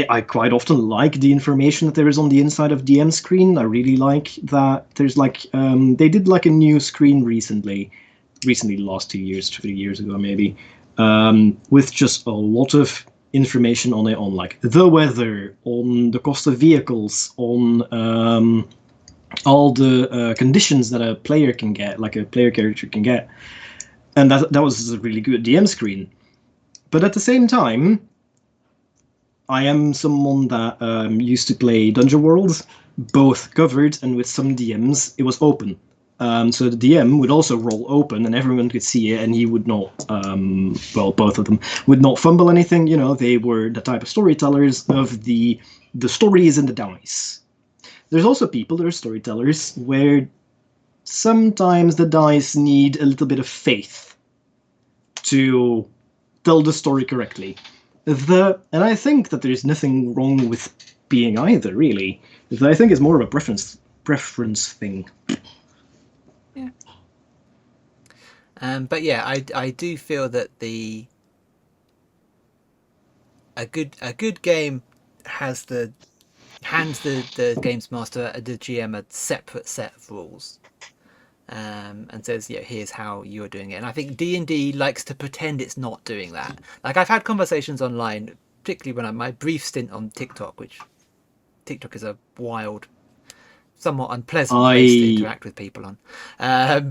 I quite often like the information that there is on the inside of DM screen. I really like that there's like they did like a new screen recently, the last 2 years, 3 years ago maybe, with just a lot of information on it, on like the weather, on the cost of vehicles, on all the conditions that a player can get, like a player character can get, and that was a really good DM screen. But at the same time, I am someone that used to play Dungeon World, both covered, and with some DMs, it was open. So the DM would also roll open, and everyone could see it, and he would not, both of them would not fumble anything. You know, they were the type of storytellers of the story is in the dice. There's also people that are storytellers where sometimes the dice need a little bit of faith to tell the story correctly. And I think that there's nothing wrong with being either, really. I think it's more of a preference thing. But yeah, I do feel that a good game has hands the games master, the GM, a separate set of rules, and says, yeah, here's how you're doing it. And I think D&D likes to pretend it's not doing that. Like, I've had conversations online, particularly when my brief stint on TikTok, which TikTok is a wild, somewhat unpleasant place to I interact with people on.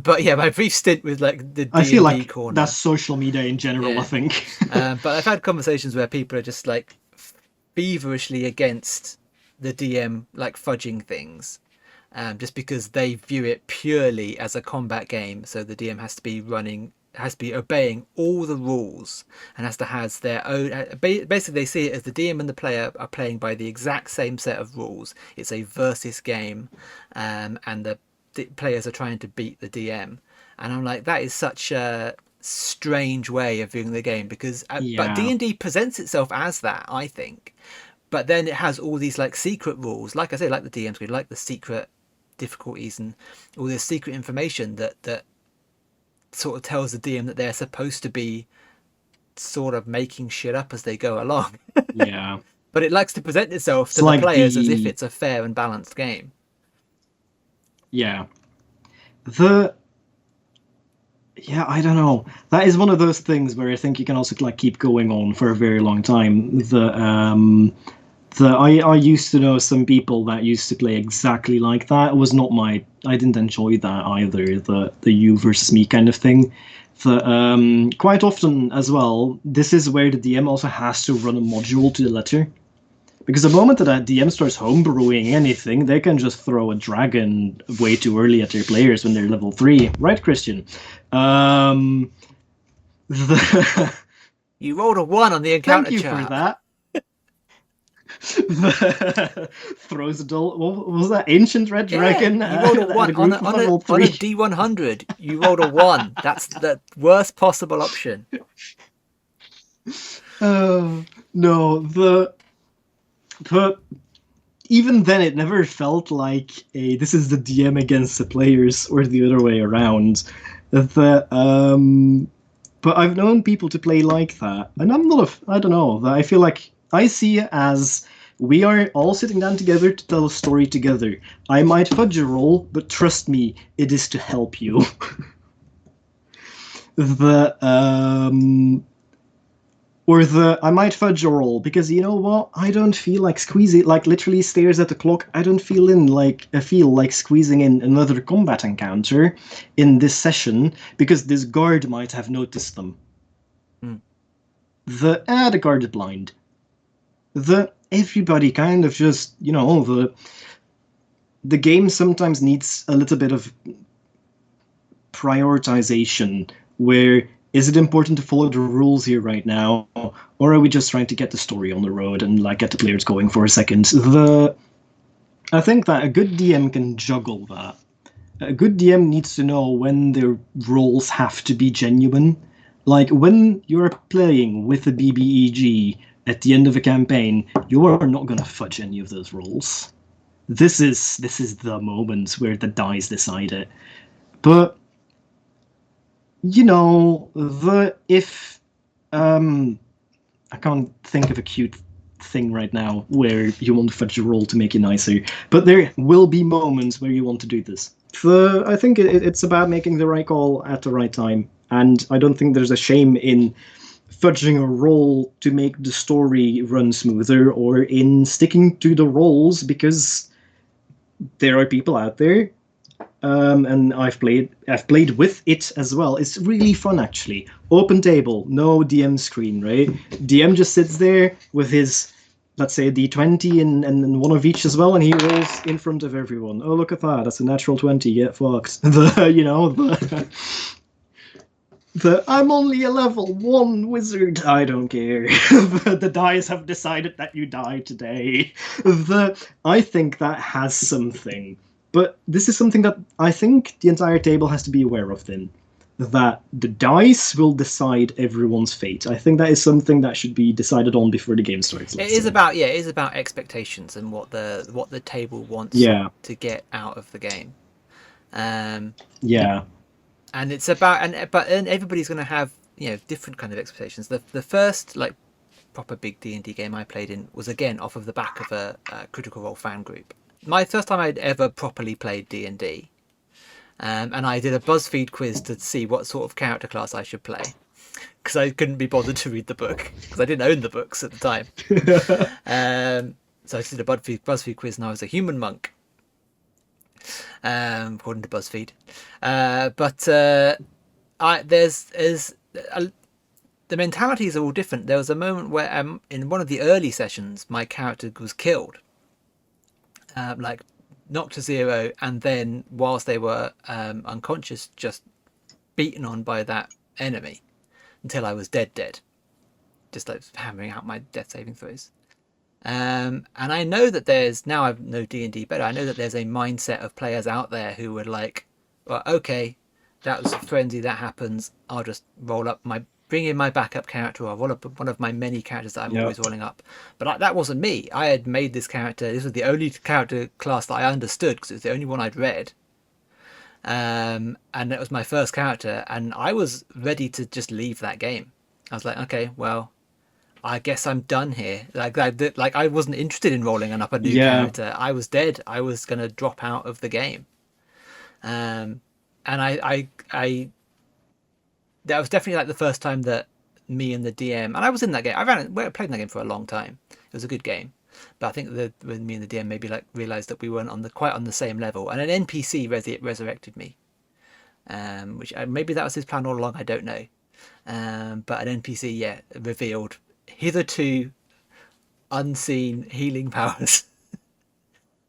But yeah, my brief stint with like the I feel D&D like that's corner. social media in general, I Yeah. think. But I've had conversations where people are just like feverishly against the DM like fudging things, just because they view it purely as a combat game. So the DM has to be obeying all the rules, and has their own. Basically, they see it as the DM and the player are playing by the exact same set of rules. It's a versus game, and the players are trying to beat the DM. And I'm like, that is such a strange way of viewing the game, because but Yeah, D&D presents itself as that, I think. But then it has all these like secret rules, like I say, like the DM screen, like the secret difficulties and all this secret information that sort of tells the DM that they're supposed to be sort of making shit up as they go along. yeah. But it likes to present itself It's to the like players as if the it's a fair and balanced game. yeah. The Yeah, I don't know. That is one of those things where I think you can also like keep going on for a very long time. I used to know some people that used to play exactly like that. It was not my I didn't enjoy that either, the you versus me kind of thing. Quite often as well, this is where the DM also has to run a module to the letter. Because the moment that a DM starts homebrewing anything, they can just throw a dragon way too early at their players when they're level 3. Right, Christian? Um, the, You rolled a 1 on the Thank encounter you for chart. that. Throws a dull. What was that? Ancient Red Yeah, Dragon you rolled a that had 1 a group of level on a 3. D100. You rolled a 1. That's the worst possible option. No, the even then it never felt like a this is the DM against the players or the other way around. The But I've known people to play like that, and I'm not a I don't know. I feel like I see it as we are all sitting down together to tell a story together. I might fudge a roll, but trust me, it is to help you. the Or I might fudge a roll because you know what? I don't feel like squeezing, like literally stares at the clock. I feel like squeezing in another combat encounter in this session because this guard might have noticed them. Hmm. The guard is blind. Everybody kind of just the game sometimes needs a little bit of prioritization where is it important to follow the rules here right now, or are we just trying to get the story on the road and like get the players going for a second? I think that a good DM can juggle that. A good DM needs to know when their roles have to be genuine. Like when you're playing with a BBEG at the end of a campaign, you are not going to fudge any of those roles. This is the moment where the dice decide it. But the if I can't think of a cute thing right now where you want to fudge a roll to make it nicer, but there will be moments where you want to do this. I think it's about making the right call at the right time, and I don't think there's a shame in fudging a roll to make the story run smoother or in sticking to the rolls because there are people out there and I've played with it as well. It's really fun actually. Open table, no DM screen, right? DM just sits there with his, let's say, a D20 and one of each as well, and he rolls in front of everyone. Oh, look at that! That's a natural 20. Get fucked. The I'm only a level 1 wizard. I don't care. The dice have decided that you die today. I think that has something. But this is something that I think the entire table has to be aware of then. That the dice will decide everyone's fate. I think that is something that should be decided on before the game starts, It let's is say. about it is about expectations and what the table wants Yeah, to get out of the game. Um, yeah. and it's about and everybody's going to have different kind of expectations. The first like proper big D&D game I played in was again off of the back of a Critical Role fan group. My first time I'd ever properly played D&D, and I did a BuzzFeed quiz to see what sort of character class I should play because I couldn't be bothered to read the book because I didn't own the books at the time. So I did a BuzzFeed quiz and I was a human monk, according to BuzzFeed. The mentalities are all different. There was a moment where in one of the early sessions, my character was killed, like knocked to zero, and then whilst they were unconscious, just beaten on by that enemy until I was dead, just like hammering out my death saving throws. And I know that now I know D&D better. I know that there's a mindset of players out there who would like, well, okay, that was a frenzy, that happens. I'll just bring in my backup character, or roll up one of my many characters that I'm always rolling up. But that wasn't me. I had made this character. This was the only character class that I understood because it was the only one I'd read. And it was my first character, and I was ready to just leave that game. I was like, okay, well, I guess I'm done here. Like I wasn't interested in rolling up a new character. I was dead. I was gonna drop out of the game. And I that was definitely like the first time that me and the DM, and I was in that game. I played in that game for a long time. It was a good game, but I think that when me and the DM maybe like realized that we weren't quite on the same level, and an NPC resurrected me, which maybe that was his plan all along. I don't know, but an NPC revealed hitherto unseen healing powers.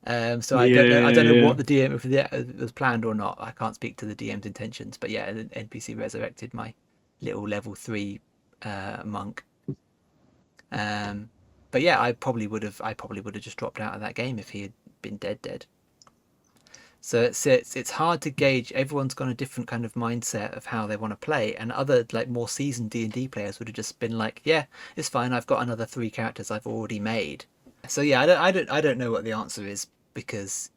So I don't know what the DM, if it was planned or not. I can't speak to the DM's intentions, but yeah, an NPC resurrected my little level 3 monk. But yeah, I probably would have just dropped out of that game if he had been dead. So it's hard to gauge. Everyone's got a different kind of mindset of how they want to play, and other like more seasoned D&D players would have just been like, yeah, it's fine. I've got another 3 characters I've already made. So yeah, I don't know what the answer is, because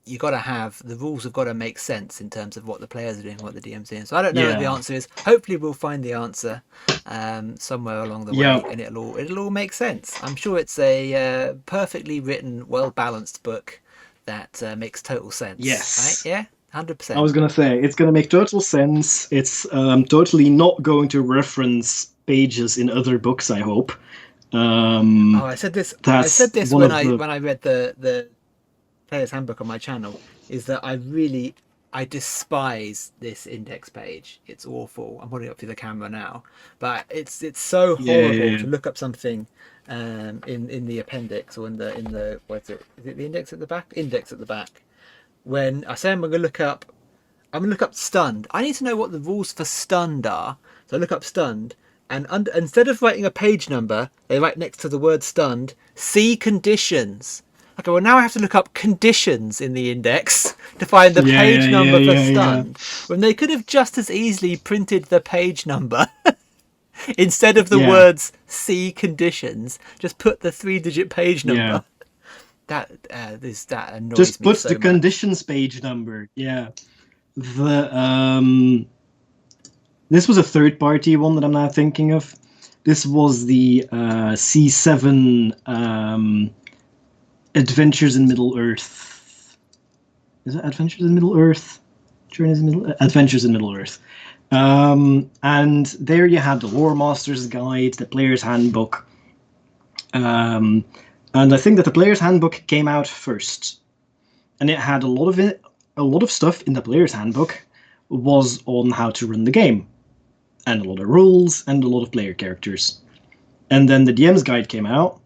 you got to have the rules have got to make sense in terms of what the players are doing, what the DM's doing. So I don't know what the answer is. Hopefully we'll find the answer somewhere along the way, and it'll all make sense. I'm sure it's a perfectly written, well balanced book that makes total sense. Yes. Right? Yeah. 100%. I was gonna say it's gonna make total sense. It's totally not going to reference pages in other books, I hope. I said this when I read the Player's Handbook on my channel, is that I despise this index page. It's awful. I'm putting it up to the camera now, but it's so horrible to look up something in the appendix, or in the what is it? Is it the index at the back? Index at the back. When I say I'm gonna look up stunned. I need to know what the rules for stunned are. So I look up stunned, and instead of writing a page number, they write next to the word stunned, see conditions. Okay, well now I have to look up conditions in the index to find the page number for stunned. When they could have just as easily printed the page number instead of the words see conditions, just put the 3-digit page number. That annoys just me put so the much. conditions page number. This was a third-party one that I'm now thinking of. This was the C7 Adventures in Middle Earth. Is it Adventures in Middle Earth? Adventures in Middle Earth. And there you had the Lore Master's Guide, the Player's Handbook. And I think that the Player's Handbook came out first. And it had a lot of stuff in the Player's Handbook was on how to run the game. And a lot of rules, and a lot of player characters. And then the DM's Guide came out,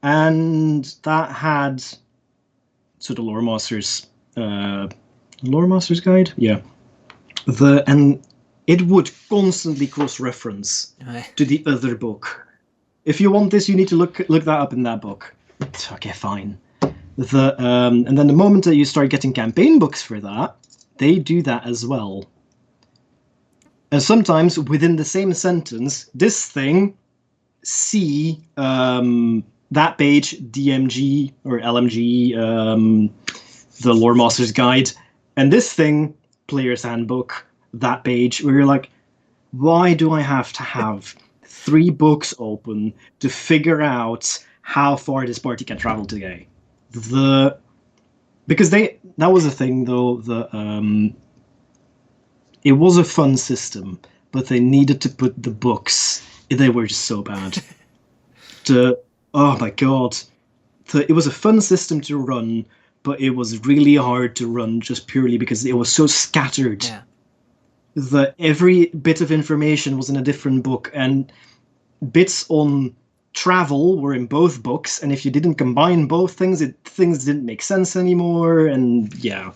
and that had the Lore Master's Guide, and it would constantly cross-reference to the other book. If you want this, you need to look that up in that book. Okay, fine. And then the moment that you start getting campaign books for that, they do that as well. And sometimes within the same sentence, this thing, see that page, DMG or LMG, the Lore Master's Guide, and this thing, Player's Handbook, that page where you're like, why do I have to have 3 books open to figure out how far this party can travel today? Because that was the thing though, it was a fun system, but they needed to put the books. They were just so bad. Oh my god. It was a fun system to run, but it was really hard to run just purely because it was so scattered. Yeah. That every bit of information was in a different book, and bits on travel were in both books, and if you didn't combine both things, things didn't make sense anymore, and yeah.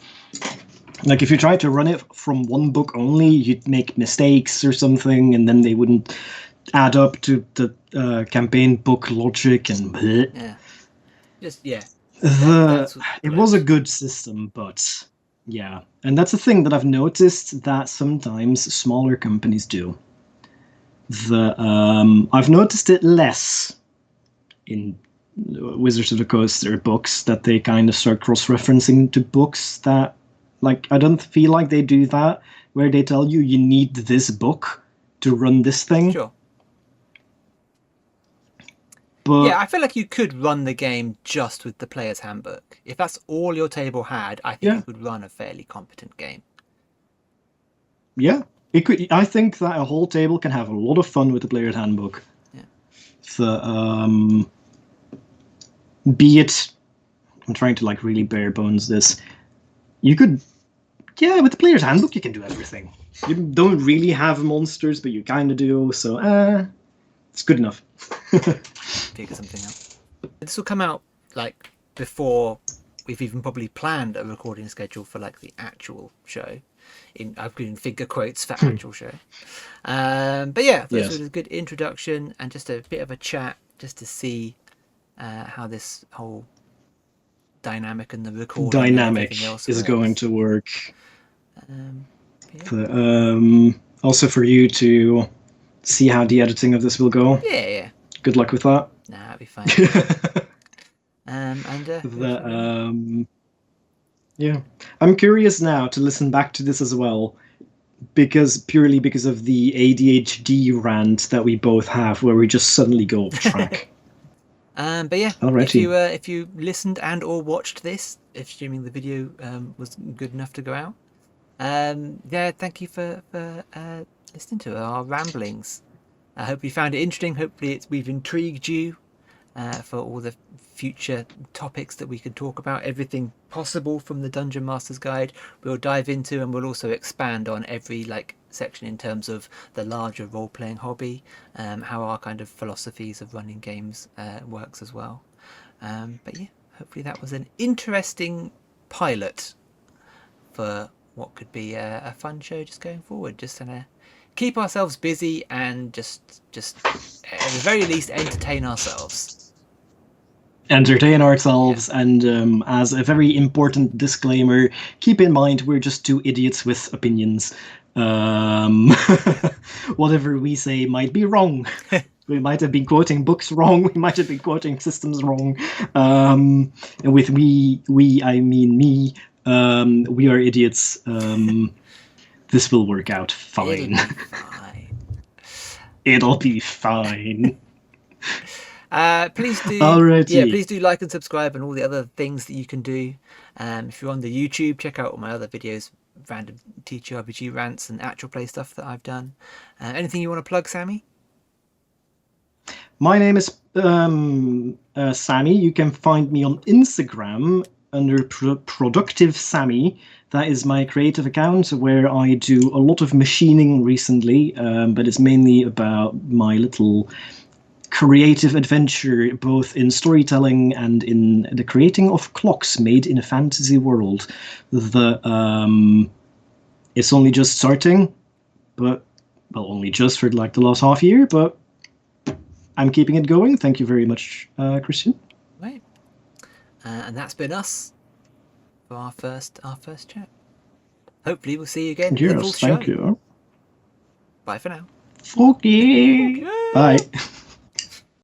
Like, if you tried to run it from one book only, you'd make mistakes or something, and then they wouldn't add up to the campaign book logic, and bleh. Yeah. Just, yeah. It was a good system, but yeah. And that's a thing that I've noticed that sometimes smaller companies do. I've noticed it less in Wizards of the Coast or books, that they kind of start cross-referencing to books that, like, I don't feel like they do that, where they tell you need this book to run this thing. Sure. But yeah, I feel like you could run the game just with the player's handbook. If that's all your table had, I think it would run a fairly competent game. Yeah, it could. I think that a whole table can have a lot of fun with the player's handbook. Yeah. Be it, I'm trying to like really bare bones this. You could, yeah, with the player's handbook you can do everything. You don't really have monsters, but you kind of do. So, it's good enough. Figure something out. This will come out like before we've even probably planned a recording schedule for like the actual show. I've been figure quotes for actual show. But yeah, this was a good introduction and just a bit of a chat just to see how this whole dynamic and the recording dynamic and else is works. going to work. Also for you to see how the editing of this will go. Yeah. Good luck with that. Nah, that'll be fine. Yeah, I'm curious now to listen back to this as well, purely because of the ADHD rant that we both have, where we just suddenly go off track. But yeah, if you listened and or watched this, assuming the video was good enough to go out, yeah, thank you for listening to our ramblings. I hope you found it interesting. Hopefully we've intrigued you for all the future topics that we can talk about. Everything possible from the Dungeon Master's Guide we'll dive into, and we'll also expand on every section in terms of the larger role-playing hobby, how our kind of philosophies of running games works as well. But yeah, hopefully that was an interesting pilot for what could be a fun show just going forward. Just gonna keep ourselves busy and just at the very least entertain ourselves. And as a very important disclaimer, keep in mind we're just two idiots with opinions. Whatever we say might be wrong. We might have been quoting books wrong. We might have been quoting systems wrong. And with we I mean me. We are idiots. This will work out fine. It'll be fine. Please do. Please do like and subscribe and all the other things that you can do. If you're on the YouTube, check out all my other videos, random TTRPG rants and actual play stuff that I've done. Anything you want to plug, Sammy? My name is Sammy. You can find me on Instagram under Productive Sammy. That is my creative account where I do a lot of machining recently, but it's mainly about my little creative adventure, both in storytelling and in the creating of clocks made in a fantasy world. It's only just starting, but only just for the last half year, but I'm keeping it going. Thank you very much, Christian. Right. And that's been us for our first chat. Hopefully we'll see you again. Yes, thank you. Bye for now. Okay. Bye.